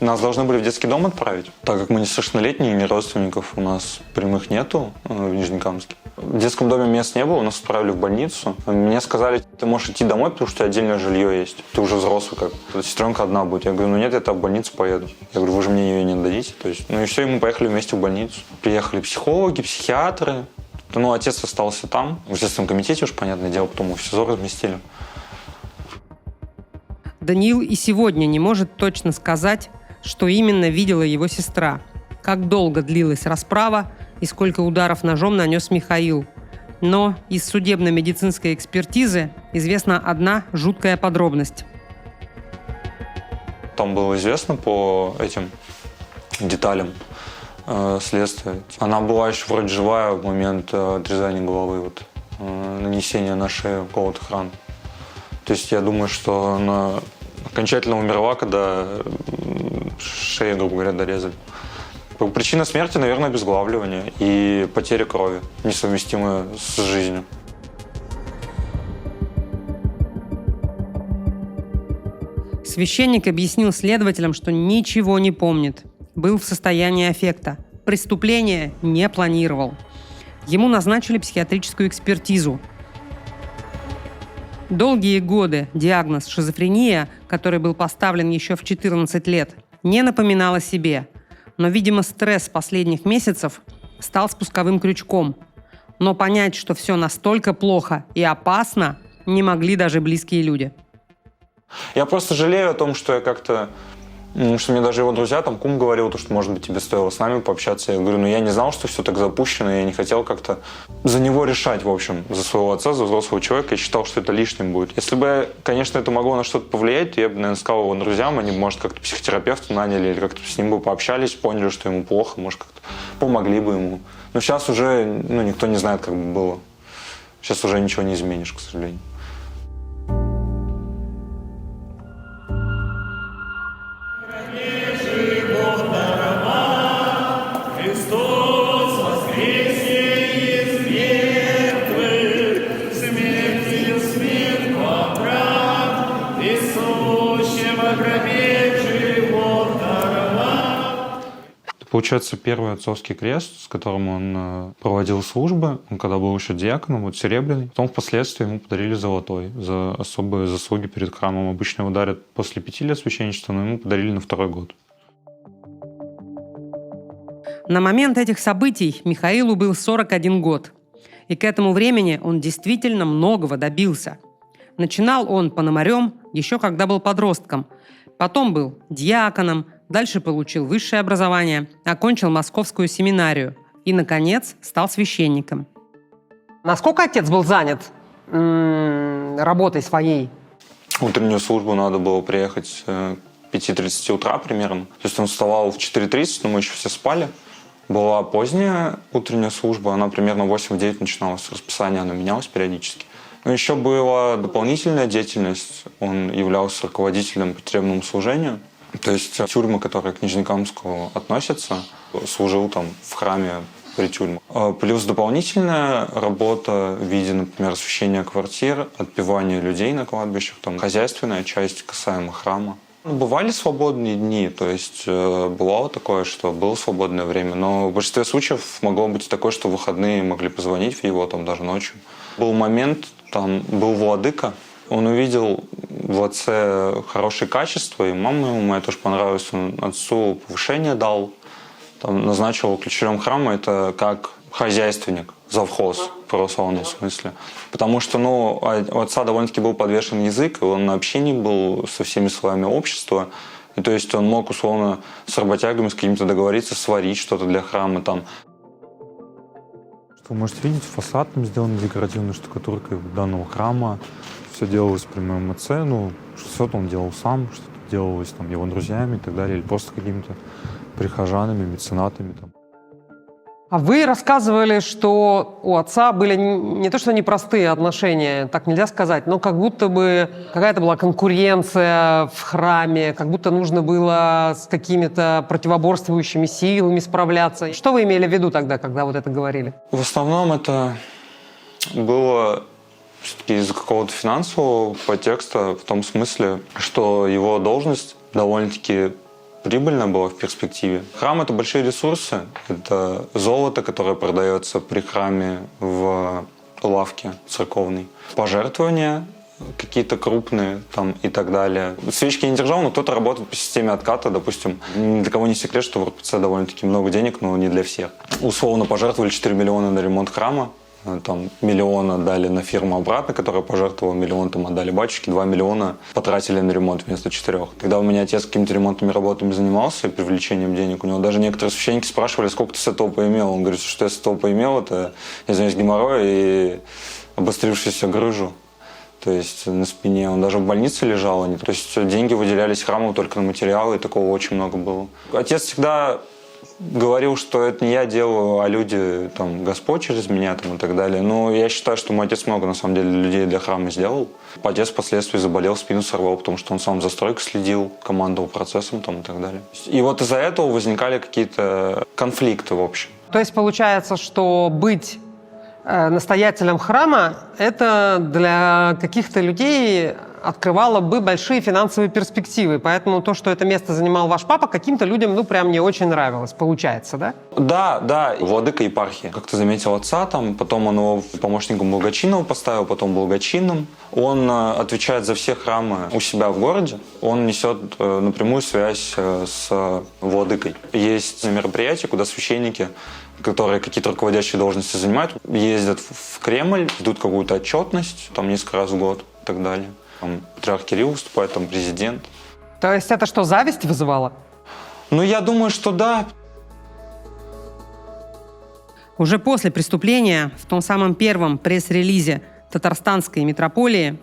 Нас должны были в детский дом отправить, так как мы несовершеннолетние, ни родственников у нас прямых нету в Нижнекамске. В детском доме мест не было, нас отправили в больницу. Мне сказали, ты можешь идти домой, потому что у тебя отдельное жилье есть. Ты уже взрослый, сестренка одна будет. Я говорю, нет, я в больницу поеду. Я говорю, вы же мне ее не отдадите. И все, и мы поехали вместе в больницу. Приехали психологи, психиатры. Отец остался там, в Следственном комитете уж, понятное дело, потом его в СИЗО разместили. Даниил и сегодня не может точно сказать, что именно видела его сестра, как долго длилась расправа и сколько ударов ножом нанес Михаил. Но из судебно-медицинской экспертизы известна одна жуткая подробность. Там было известно по этим деталям следствия. Она была еще вроде живая в момент отрезания головы, вот, нанесения на шею какого-то храна. То есть я думаю, что она окончательно умерла, когда шею, грубо говоря, дорезали. Причина смерти, наверное, обезглавливание и потеря крови, несовместимая с жизнью. Священник объяснил следователям, что ничего не помнит. Был в состоянии аффекта. Преступление не планировал. Ему назначили психиатрическую экспертизу. Долгие годы диагноз шизофрения, который был поставлен еще в 14 лет, не напоминал о себе. Но, видимо, стресс последних месяцев стал спусковым крючком. Но понять, что все настолько плохо и опасно, не могли даже близкие люди. Я просто жалею о том, что я как-то... Что мне даже его друзья, там, кум говорил, что, может быть, тебе стоило с нами пообщаться. Я говорю, я не знал, что все так запущено, я не хотел как-то за него решать, в общем, за своего отца, за взрослого человека. Я считал, что это лишним будет. Если бы, конечно, это могло на что-то повлиять, то я бы, наверное, сказал его друзьям, они бы, может, как-то психотерапевта наняли или как-то с ним бы пообщались, поняли, что ему плохо, может, как-то помогли бы ему. Но сейчас уже, никто не знает, как бы было. Сейчас уже ничего не изменишь, к сожалению. Получается, первый отцовский крест, с которым он проводил службы, он когда был еще диаконом, вот серебряный. Потом впоследствии ему подарили золотой за особые заслуги перед храмом. Обычно его дарят после 5 лет священничества, но ему подарили на 2-й год. На момент этих событий Михаилу был 41 год. И к этому времени он действительно многого добился. Начинал он пономарем еще когда был подростком. Потом был диаконом, дальше получил высшее образование, окончил Московскую семинарию и, наконец, стал священником. Насколько отец был занят работой своей? Утреннюю службу надо было приехать к 5:30 утра примерно. То есть он вставал в 4:30, но мы еще все спали. Была поздняя утренняя служба, она примерно в 8-9 начиналась, расписание оно менялось периодически. Но еще была дополнительная деятельность, он являлся руководителем по тюремному служению. То есть тюрьмы, которые к Нижнекамску относятся, служил там в храме при тюрьме. Плюс дополнительная работа в виде, например, освещения квартир, отпевания людей на кладбищах, там хозяйственная часть касаемо храма. Бывали свободные дни, то есть бывало такое, что было свободное время, но в большинстве случаев могло быть такое, что в выходные могли позвонить в его там даже ночью. Был момент, там был владыка, он увидел в отце хорошие качества, и мама ему моя тоже понравилась, он отцу повышение дал, там, назначил его ключарем храма, это как хозяйственник, завхоз в православном смысле. Потому что у отца довольно-таки был подвешен язык, и он на общении был со всеми слоями общества. И то есть он мог условно с работягами, с какими-то договориться, сварить что-то для храма там. Что вы можете видеть, фасад там сделан декоративной штукатуркой данного храма. Все делалось при моем отце. Что-то он делал сам, что-то делалось там его друзьями и так далее, или просто какими-то прихожанами, меценатами там. А вы рассказывали, что у отца были не то что непростые отношения, так нельзя сказать, но как будто бы какая-то была конкуренция в храме, как будто нужно было с какими-то противоборствующими силами справляться. Что вы имели в виду тогда, когда вот это говорили? В основном это было все-таки из-за какого-то финансового подтекста, в том смысле, что его должность довольно-таки прибыльно было в перспективе. Храм — это большие ресурсы. Это золото, которое продается при храме в лавке церковной. Пожертвования какие-то крупные там и так далее. Свечки я не держал, но кто-то работает по системе отката. Допустим, ни для кого не секрет, что в РПЦ довольно-таки много денег, но не для всех. Условно пожертвовали 4 миллиона на ремонт храма. Там 1 миллион отдали на фирму обратно, которая пожертвовала, 1 миллион там отдали батюшке, 2 миллиона потратили на ремонт вместо 4. Когда у меня отец какими-то ремонтными работами занимался и привлечением денег, у него даже некоторые священники спрашивали, сколько ты с этого поимел. Он говорит, что я с этого поимел, это, извиняюсь, геморрой и обострившуюся грыжу. То есть на спине. Он даже в больнице лежал. То есть деньги выделялись храму только на материалы, и такого очень много было. Отец всегда говорил, что это не я делаю, а люди, там, Господь через меня там, и так далее. Но я считаю, что мой отец много, на самом деле, людей для храма сделал. Отец впоследствии заболел, спину сорвал, потому что он сам за стройкой следил, командовал процессом там, и так далее. И вот из-за этого возникали какие-то конфликты, в общем. То есть получается, что быть настоятелем храма, это для каких-то людей открывало бы большие финансовые перспективы. Поэтому то, что это место занимал ваш папа, каким-то людям, прям не очень нравилось. Получается, да? Да. Владыка епархии. Как-то заметил отца там, потом он его помощником благочинного поставил, потом благочинным. Он отвечает за все храмы у себя в городе. Он несет напрямую связь с владыкой. Есть мероприятия, куда священники, которые какие-то руководящие должности занимают, ездят в Кремль, ждут какую-то отчетность, там несколько раз в год и так далее. Там патриарх Кирилл выступает, там президент. То есть это что, зависть вызывало? Я думаю, что да. Уже после преступления в том самом первом пресс-релизе Татарстанской митрополии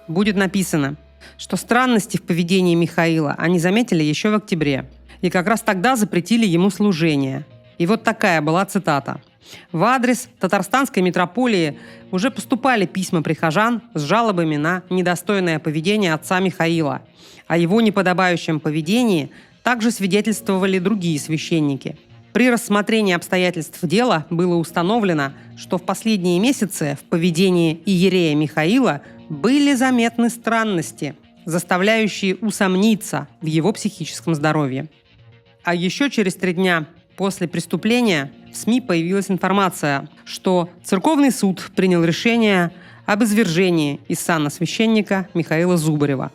будет написано, что странности в поведении Михаила они заметили еще в октябре. И как раз тогда запретили ему служение. И вот такая была цитата. В адрес Татарстанской митрополии уже поступали письма прихожан с жалобами на недостойное поведение отца Михаила. О его неподобающем поведении также свидетельствовали другие священники. При рассмотрении обстоятельств дела было установлено, что в последние месяцы в поведении иерея Михаила были заметны странности, заставляющие усомниться в его психическом здоровье. А еще через 3 дня после преступления в СМИ появилась информация, что Церковный суд принял решение об извержении из сана священника Михаила Зубарева.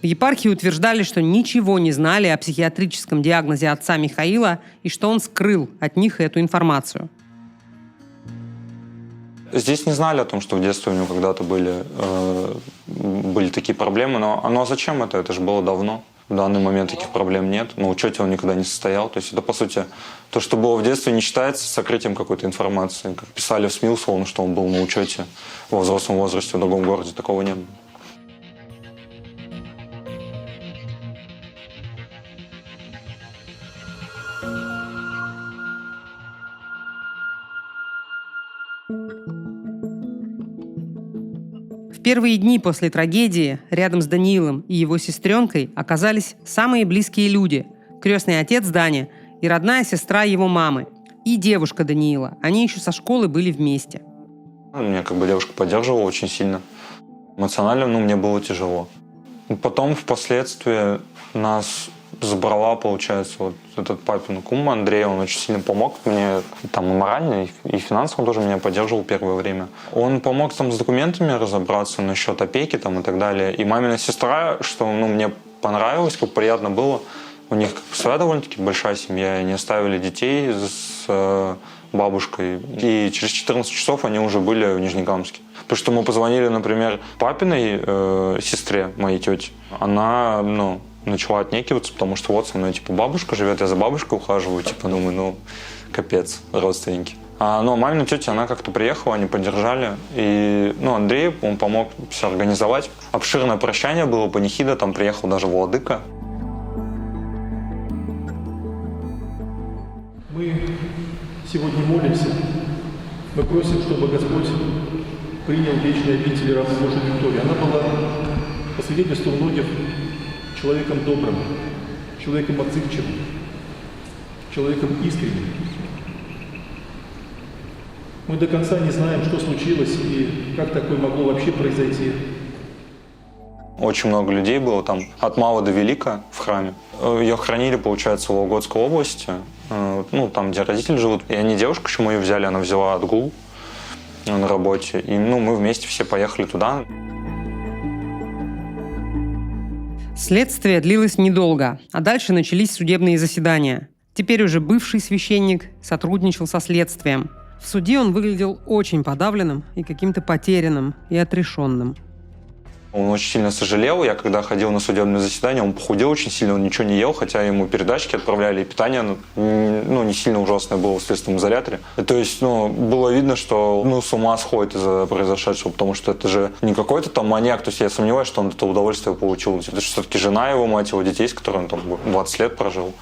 В епархии утверждали, что ничего не знали о психиатрическом диагнозе отца Михаила и что он скрыл от них эту информацию. Здесь не знали о том, что в детстве у него когда-то были такие проблемы, но зачем это? Это же было давно. В данный момент таких проблем нет. На учете он никогда не состоял. То есть это, по сути, то, что было в детстве, не считается сокрытием какой-то информации. Как писали в СМИ, условно, что он был на учете во взрослом возрасте в другом городе. Такого не было. В первые дни после трагедии рядом с Даниилом и его сестренкой оказались самые близкие люди – крестный отец Дани и родная сестра его мамы, и девушка Даниила. Они еще со школы были вместе. Меня девушка поддерживала очень сильно. Эмоционально мне было тяжело. Потом, впоследствии, нас забрала, получается, этот папин кум Андрей. Он очень сильно помог мне и морально, и финансово тоже меня поддерживал первое время. Он помог с документами разобраться насчет опеки и так далее. И мамина сестра, что мне понравилось, как приятно было. У них своя довольно-таки большая семья, они оставили детей с бабушкой. И через 14 часов они уже были в Нижнекамске. Потому что мы позвонили, например, папиной сестре, моей тете. Она, начала отнекиваться, потому что со мной, бабушка живет, я за бабушкой ухаживаю, думаю, капец, родственники. Но мамина тетя, она как-то приехала, они поддержали. И, Андрей, он помог все организовать. Обширное прощание было, панихида, там приехал даже владыка. Мы сегодня молимся, мы просим, чтобы Господь принял вечные обители рабы Божией Виктории. Она была, по свидетельству многих, человеком добрым, человеком отзывчивым, человеком искренним. Мы до конца не знаем, что случилось и как такое могло вообще произойти. Очень много людей было там, от мала до велика в храме. Ее хранили, получается, в Вологодской области, там, где родители живут. И они девушку, к чему ее взяли, она взяла отгул на работе. И мы вместе все поехали туда. Следствие длилось недолго, а дальше начались судебные заседания. Теперь уже бывший священник сотрудничал со следствием. В суде он выглядел очень подавленным и каким-то потерянным и отрешенным. Он очень сильно сожалел. Я когда ходил на судебное заседание, он похудел очень сильно, он ничего не ел, хотя ему передачки отправляли, и питание не сильно ужасное было в следственном изоляторе. То есть было видно, что с ума сходит из-за произошедшего, потому что это же не какой-то там маньяк. То есть я сомневаюсь, что он это удовольствие получил. Это же все-таки жена его, мать его детей, с которой он там 20 лет прожил.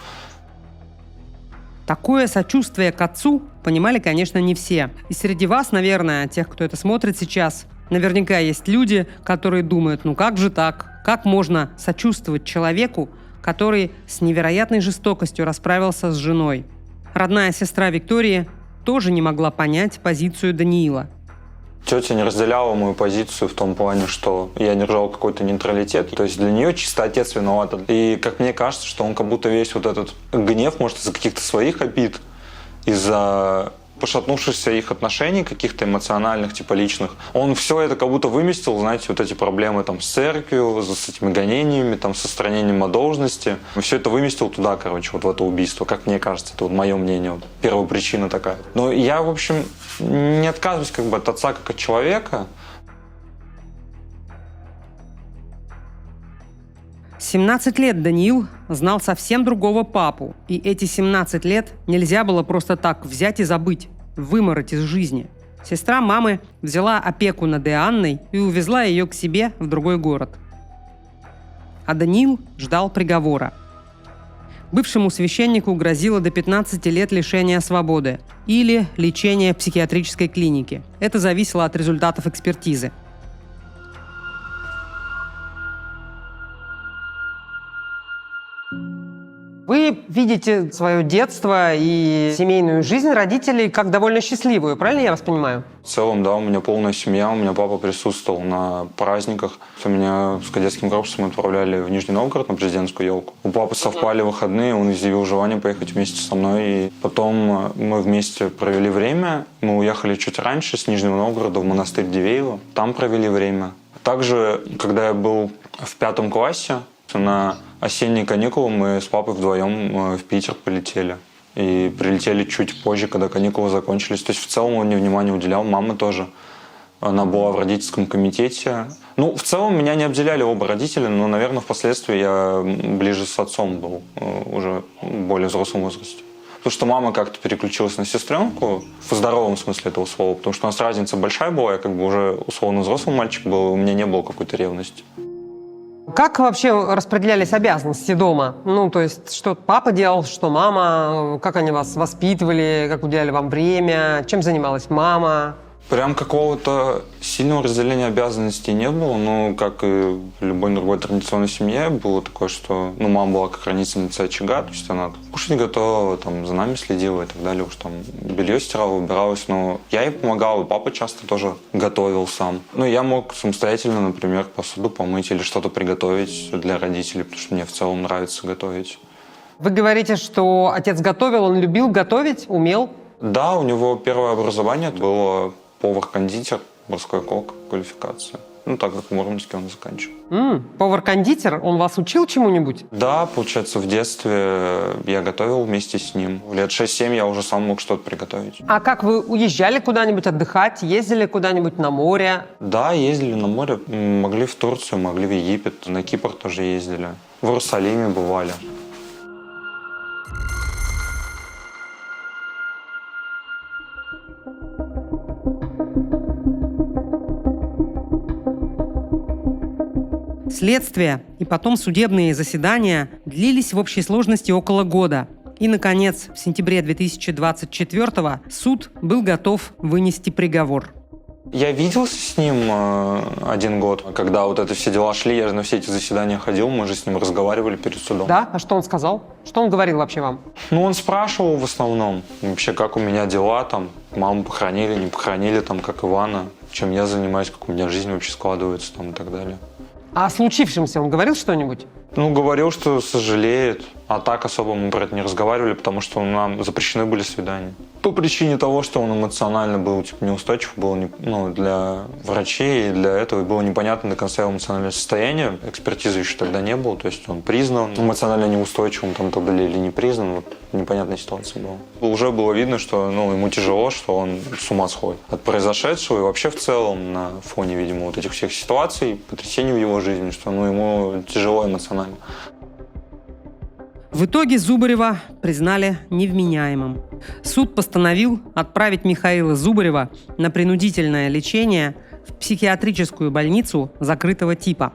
Такое сочувствие к отцу понимали, конечно, не все. И среди вас, наверное, тех, кто это смотрит сейчас, наверняка есть люди, которые думают, как же так? Как можно сочувствовать человеку, который с невероятной жестокостью расправился с женой? Родная сестра Виктории тоже не могла понять позицию Даниила. Тетя не разделяла мою позицию в том плане, что я держал какой-то нейтралитет. То есть для нее чисто отец виноват. И как мне кажется, что он как будто весь вот этот гнев, может, из-за каких-то своих обид, из-за пошатнувшихся их отношений, каких-то эмоциональных, типа личных, он все это как будто выместил, знаете, вот эти проблемы там с церковью, с этими гонениями, там, с отстранением от должности. Все это выместил туда, вот в это убийство, как мне кажется. Это вот мое мнение, вот, первая причина такая. Но я, в общем, не отказываюсь от отца, как от человека. 17 лет Даниил знал совсем другого папу, и эти 17 лет нельзя было просто так взять и забыть, вымороть из жизни. Сестра мамы взяла опеку над Иоанной и увезла ее к себе в другой город. А Даниил ждал приговора. Бывшему священнику грозило до 15 лет лишения свободы или лечения в психиатрической клинике. Это зависело от результатов экспертизы. Вы видите свое детство и семейную жизнь родителей как довольно счастливую, правильно я вас понимаю? В целом, да, у меня полная семья, у меня папа присутствовал на праздниках. Меня с кадетским корпусом отправляли в Нижний Новгород на президентскую елку. У папы совпали выходные, он изъявил желание поехать вместе со мной. И потом мы вместе провели время. Мы уехали чуть раньше с Нижнего Новгорода в монастырь Дивеево. Там провели время. Также, когда я был в 5 классе, на осенние каникулы мы с папой вдвоем в Питер полетели. И прилетели чуть позже, когда каникулы закончились. То есть в целом он мне внимания уделял, мама тоже. Она была в родительском комитете. В целом меня не обделяли оба родителя, но, наверное, впоследствии я ближе с отцом был, уже в более взрослом возрасте. Потому что мама как-то переключилась на сестренку, в здоровом смысле этого слова, потому что у нас разница большая была, я уже условно взрослый мальчик был, у меня не было какой-то ревности. Как вообще распределялись обязанности дома? То есть, что папа делал, что мама, как они вас воспитывали, как уделяли вам время, чем занималась мама? Прям какого-то сильного разделения обязанностей не было, но, как и в любой другой традиционной семье, было такое, что мама была как хранительница очага, то есть она кушать готовила, за нами следила и так далее, уж белье стирала, убиралась, но я ей помогал, и папа часто тоже готовил сам. Я мог самостоятельно, например, посуду помыть или что-то приготовить для родителей, потому что мне в целом нравится готовить. Вы говорите, что отец готовил, он любил готовить, умел? Да, у него первое образование было повар-кондитер, морской кок, квалификация. Так как в Мурманске он заканчивал. Повар-кондитер, он вас учил чему-нибудь? Да, получается, в детстве я готовил вместе с ним. В лет 6-7 я уже сам мог что-то приготовить. А как вы уезжали куда-нибудь отдыхать, ездили куда-нибудь на море? Да, ездили на море. Могли в Турцию, могли в Египет, на Кипр тоже ездили. В Иерусалиме бывали. Следствие и потом судебные заседания длились в общей сложности около года. И, наконец, в сентябре 2024-го суд был готов вынести приговор. Я виделся с ним 1 год, когда вот это все дела шли, я же на все эти заседания ходил, мы же с ним разговаривали перед судом. Да? А что он сказал? Что он говорил вообще вам? Он спрашивал в основном, вообще, как у меня дела, маму похоронили, не похоронили, как Ивана, чем я занимаюсь, как у меня жизнь вообще складывается и так далее. А о случившемся он говорил что-нибудь? Ну, говорил, что сожалеет. А так особо мы про это не разговаривали, потому что нам запрещены были свидания. По причине того, что он эмоционально был неустойчив, было для врачей и для этого было непонятно до конца его эмоциональное состояние. Экспертизы еще тогда не было, то есть он признан эмоционально неустойчивым тогда или не признан. Вот непонятная ситуация была. Уже было видно, что ему тяжело, что он с ума сходит от произошедшего и вообще в целом на фоне, видимо, вот этих всех ситуаций, потрясений в его жизни, что ему тяжело эмоционально. В итоге Зубарева признали невменяемым. Суд постановил отправить Михаила Зубарева на принудительное лечение в психиатрическую больницу закрытого типа.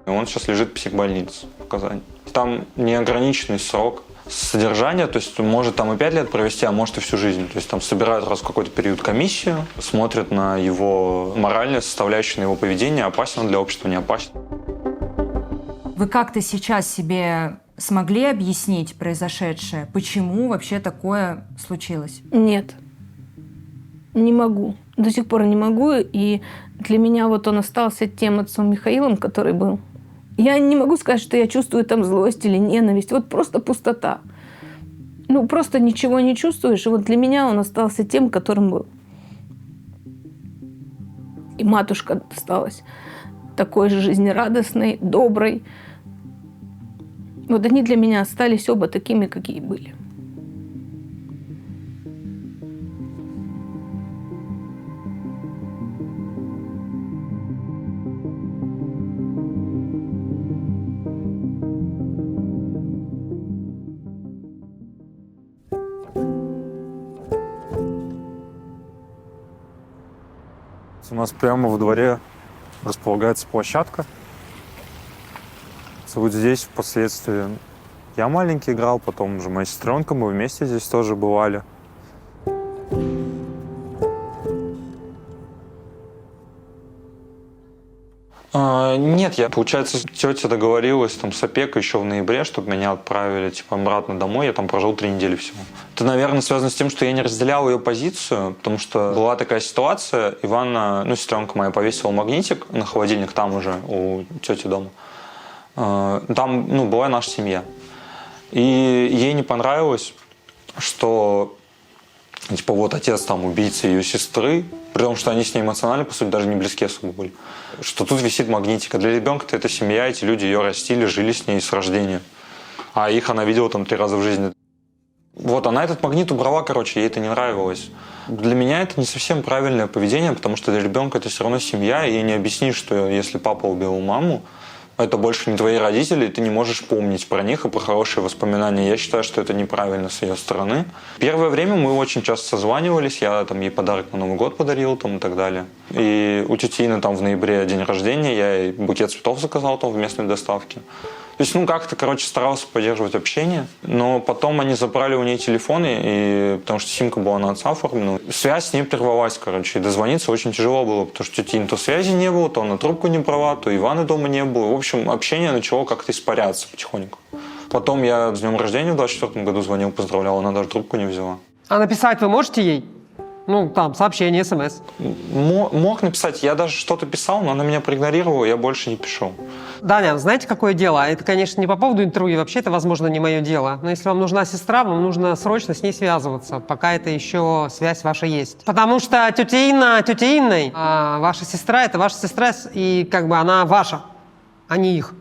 Он сейчас лежит в психбольнице в Казани. Там неограниченный срок содержания, то есть может там и 5 лет провести, а может и всю жизнь. То есть там собирают раз в какой-то период комиссию, смотрят на его моральную составляющую, на его поведение, опасен он для общества, не опасен. Вы как-то сейчас себе смогли объяснить произошедшее? Почему вообще такое случилось? Нет, не могу. До сих пор не могу. И для меня вот он остался тем отцом Михаилом, который был. Я не могу сказать, что я чувствую там злость или ненависть. Вот просто пустота. Просто ничего не чувствуешь. И вот для меня он остался тем, которым был. И матушка осталась такой же жизнерадостной, доброй. Вот они для меня остались оба такими, какие были. У нас прямо во дворе располагается площадка. Вот здесь впоследствии я маленький играл, потом уже моя сестренка, мы вместе здесь тоже бывали. Нет, получается, тетя договорилась с опекой еще в ноябре, чтобы меня отправили обратно домой. Я там прожил 3 недели всего. Это, наверное, связано с тем, что я не разделял ее позицию, потому что была такая ситуация. Иванна, сестренка моя, повесила магнитик на холодильник там уже у тети дома. Там была наша семья. И ей не понравилось, что отец убийца ее сестры, при том, что они с ней эмоционально, по сути, даже не близки особо были. Что тут висит магнитика. Для ребенка-то это семья, эти люди ее растили, жили с ней с рождения. А их она видела 3 раза в жизни. Вот она этот магнит убрала, ей это не нравилось. Для меня это не совсем правильное поведение, потому что для ребенка это все равно семья, и не объяснишь, что если папа убил маму, это больше не твои родители, и ты не можешь помнить про них и про хорошие воспоминания. Я считаю, что это неправильно с ее стороны. Первое время мы очень часто созванивались, я ей подарок на Новый год подарил и так далее. И у тети Инны в ноябре день рождения, я ей букет цветов заказал в местной доставке. То есть, как-то, старался поддерживать общение. Но потом они забрали у нее телефоны, потому что симка была на отца оформлена. Связь с ней прервалась, и дозвониться очень тяжело было, потому что тети Инны то связи не было, то она трубку не брала, то Ивана дома не было. В общем, общение начало как-то испаряться потихоньку. Потом я с днем рождения в 24 году звонил, поздравлял, она даже трубку не взяла. А написать вы можете ей? Сообщение, смс. Мог написать. Я даже что-то писал, но она меня проигнорировала, я больше не пишу. Даня, знаете, какое дело? Это, конечно, не по поводу интервью, вообще это, возможно, не мое дело. Но если вам нужна сестра, вам нужно срочно с ней связываться, пока это еще связь ваша есть. Потому что тетя Инной, а ваша сестра — это ваша сестра, и она ваша, а не их.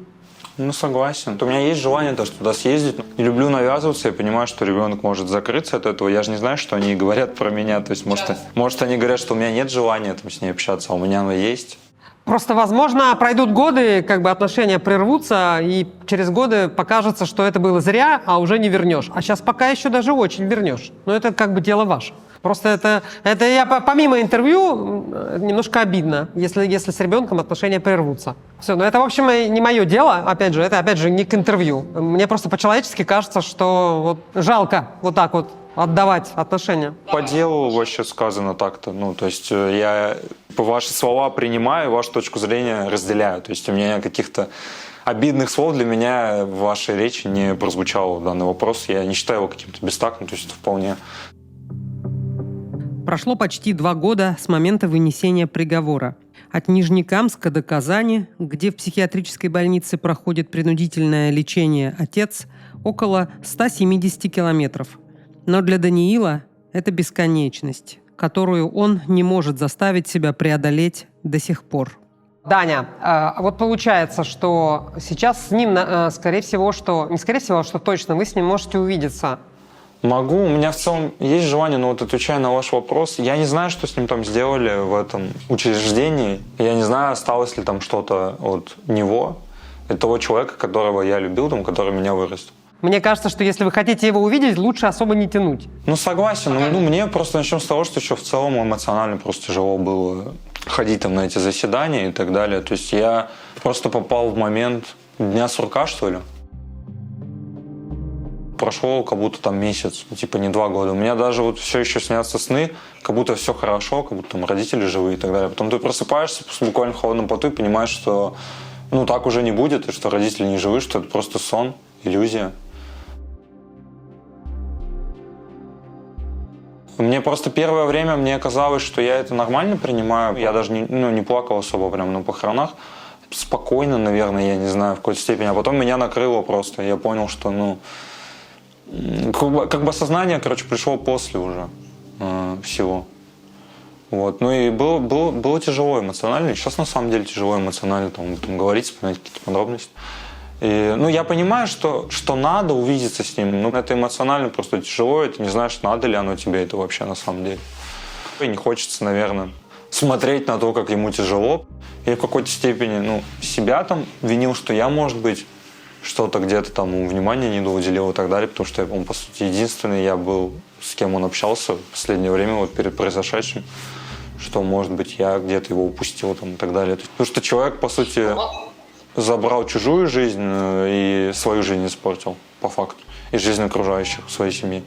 Согласен. У меня есть желание даже туда съездить. Не люблю навязываться, я понимаю, что ребенок может закрыться от этого. Я же не знаю, что они говорят про меня. То есть, может они говорят, что у меня нет желания с ней общаться, а у меня оно есть. Просто, возможно, пройдут годы, отношения прервутся, и через годы покажется, что это было зря, а уже не вернешь. А сейчас пока еще даже очень вернешь. Но это дело ваше. Просто это я помимо интервью немножко обидно, если с ребенком отношения прервутся. Все, но это, в общем, не мое дело, опять же, не к интервью. Мне просто по-человечески кажется, что жалко так отдавать отношения. По делу вообще сказано так-то. То есть я ваши слова принимаю, вашу точку зрения разделяю. То есть у меня каких-то обидных слов для меня в вашей речи не прозвучало в данный вопрос. Я не считаю его каким-то бестактным, то есть это вполне... Прошло почти 2 года с момента вынесения приговора. От Нижнекамска до Казани, где в психиатрической больнице проходит принудительное лечение отец, около 170 километров. Но для Даниила это бесконечность, которую он не может заставить себя преодолеть до сих пор. Даня, вот получается, что сейчас с ним, скорее всего, что... Не скорее всего, а что точно, вы с ним можете увидеться. Могу, у меня в целом есть желание, но вот отвечая на ваш вопрос, я не знаю, что с ним там сделали в этом учреждении. Я не знаю, осталось ли там что-то от него, от того человека, которого я любил, там, который меня вырастил. Мне кажется, что если вы хотите его увидеть, лучше особо не тянуть. Ну, согласен. Ну, мне просто начнем с того, что еще в целом эмоционально просто тяжело было ходить там на эти заседания и так далее. То есть я просто попал в момент дня сурка, что ли. Прошло как будто там месяц, типа не 2 года. У меня даже вот все еще снятся сны, как будто все хорошо, как будто там родители живые и так далее. Потом ты просыпаешься буквально в холодном поту и понимаешь, что ну так уже не будет, и что родители не живы, что это просто сон, иллюзия. Мне просто первое время мне казалось, что я это нормально принимаю. Я даже не плакал особо прям на похоронах. Спокойно, наверное, я не знаю, в какой-то степени. А потом меня накрыло просто. Я понял, что, как бы осознание, пришло после уже всего. Вот. Ну и было тяжело эмоционально. Сейчас на самом деле тяжело эмоционально там, об этом говорить, вспоминать какие-то подробности. И, я понимаю, что надо увидеться с ним, но это эмоционально просто тяжело, и ты не знаешь, надо ли оно тебе это вообще на самом деле. И не хочется, наверное, смотреть на то, как ему тяжело. Я в какой-то степени, себя там винил, что я, может быть, что-то где-то там ему внимания не уделил и так далее, потому что он, по сути, единственный я был, с кем он общался в последнее время, вот перед произошедшим, что, может быть, я где-то его упустил там и так далее. Потому что человек, по сути, забрал чужую жизнь и свою жизнь испортил, по факту, и жизнь окружающих, своей семьи.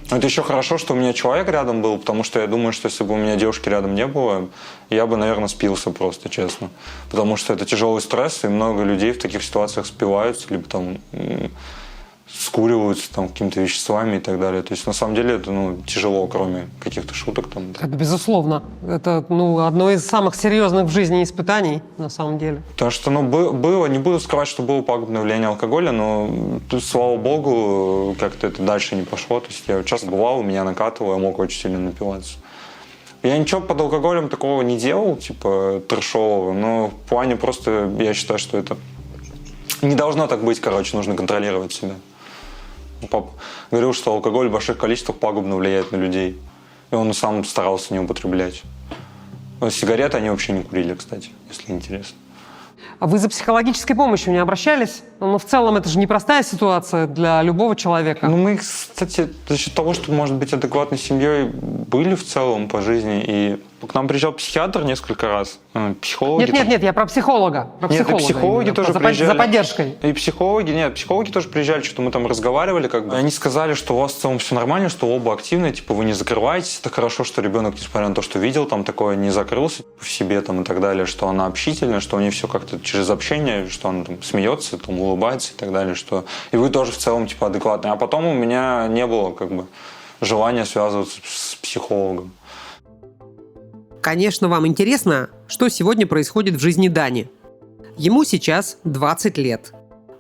Но это еще хорошо, что у меня человек рядом был, потому что я думаю, что если бы у меня девушки рядом не было, я бы, наверное, спился просто, честно. Потому что это тяжелый стресс, и много людей в таких ситуациях спиваются, либо там скуриваются там какими-то веществами и так далее. То есть, на самом деле, это тяжело, кроме каких-то шуток. Там. Это безусловно. Это одно из самых серьезных в жизни испытаний, на самом деле. Потому что, было, не буду скрывать, что было пагубное влияние алкоголя, но тут, слава богу, как-то это дальше не пошло. То есть, я часто бывал, меня накатывало, я мог очень сильно напиваться. Я ничего под алкоголем такого не делал, типа трэшового, но в плане просто, я считаю, что это не должно так быть, нужно контролировать себя. Папа говорил, что алкоголь в больших количествах пагубно влияет на людей. И он сам старался не употреблять. Сигареты они вообще не курили, кстати, если интересно. А вы за психологической помощью не обращались? В целом, это же непростая ситуация для любого человека. Мы, кстати, за счет того, что, может быть, адекватной семьей были в целом по жизни, и к нам приезжал психиатр несколько раз, психологи... Нет, я про психолога. Нет, и психологи тоже приезжали. За поддержкой. И психологи тоже приезжали, что-то мы там разговаривали, Они сказали, что у вас в целом все нормально, что оба активны, вы не закрываетесь. Это хорошо, что ребенок, несмотря на то, что видел, там такое не закрылся в себе там и так далее, что она общительная, что у нее все как-то через общение, что она там смеется, там улыбается и так далее, что и вы тоже в целом адекватны. А потом у меня не было желания связываться с психологом. Конечно, вам интересно, что сегодня происходит в жизни Дани. Ему сейчас 20 лет.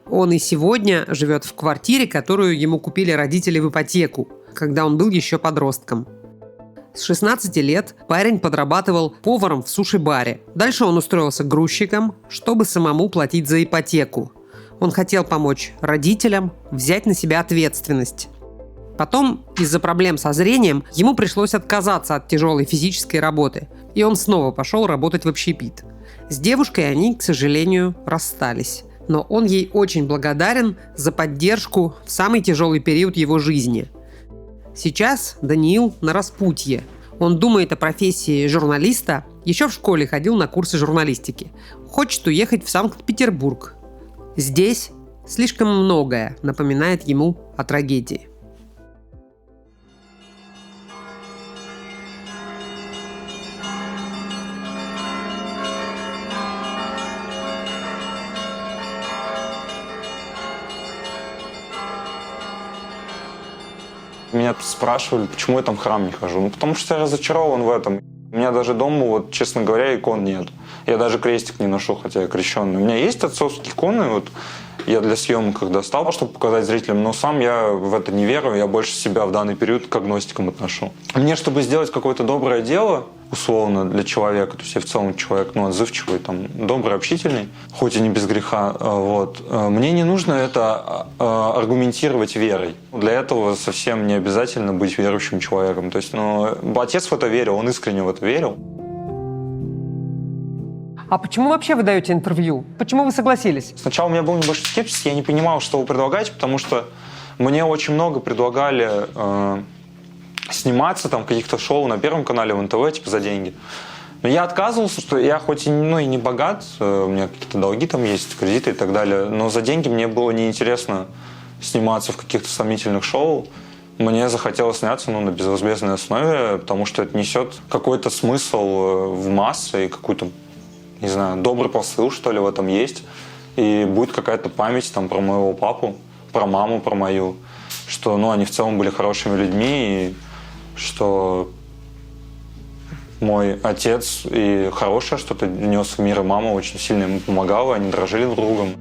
Он и сегодня живет в квартире, которую ему купили родители в ипотеку, когда он был еще подростком. С 16 лет парень подрабатывал поваром в суши-баре. Дальше он устроился грузчиком, чтобы самому платить за ипотеку. Он хотел помочь родителям, взять на себя ответственность. Потом, из-за проблем со зрением, ему пришлось отказаться от тяжелой физической работы, и он снова пошел работать в общепит. С девушкой они, к сожалению, расстались, но он ей очень благодарен за поддержку в самый тяжелый период его жизни. Сейчас Даниил на распутье. Он думает о профессии журналиста, еще в школе ходил на курсы журналистики. Хочет уехать в Санкт-Петербург. Здесь слишком многое напоминает ему о трагедии. Меня спрашивали, почему я там в храм не хожу. Потому что я разочарован в этом. У меня даже дома, честно говоря, икон нет. Я даже крестик не ношу, хотя я крещенный. У меня есть отцовские иконы, вот я для съемок их достал, чтобы показать зрителям, но сам я в это не верю, я больше себя в данный период к агностикам отношу. Мне, чтобы сделать какое-то доброе дело, условно, для человека, то есть я в целом человек, отзывчивый, там, добрый, общительный, хоть и не без греха, вот, мне не нужно это аргументировать верой. Для этого совсем не обязательно быть верующим человеком. То есть, отец в это верил, он искренне в это верил. А почему вообще вы даете интервью? Почему вы согласились? Сначала у меня был небольшой скепсис, я не понимал, что вы предлагаете, потому что мне очень много предлагали сниматься там в каких-то шоу на Первом канале, в НТВ, типа за деньги. Но я отказывался, что я хоть и, и не богат, у меня какие-то долги там есть, кредиты и так далее, но за деньги мне было неинтересно сниматься в каких-то сомнительных шоу. Мне захотелось сняться на безвозмездной основе, потому что это несет какой-то смысл в массы и какую-то, не знаю, добрый посыл, что ли, в этом есть. И будет какая-то память там про моего папу, про маму, про мою, что, они в целом были хорошими людьми, и что мой отец и хорошее что-то нес в мир, и мама очень сильно ему помогала, они дружили друг с другом.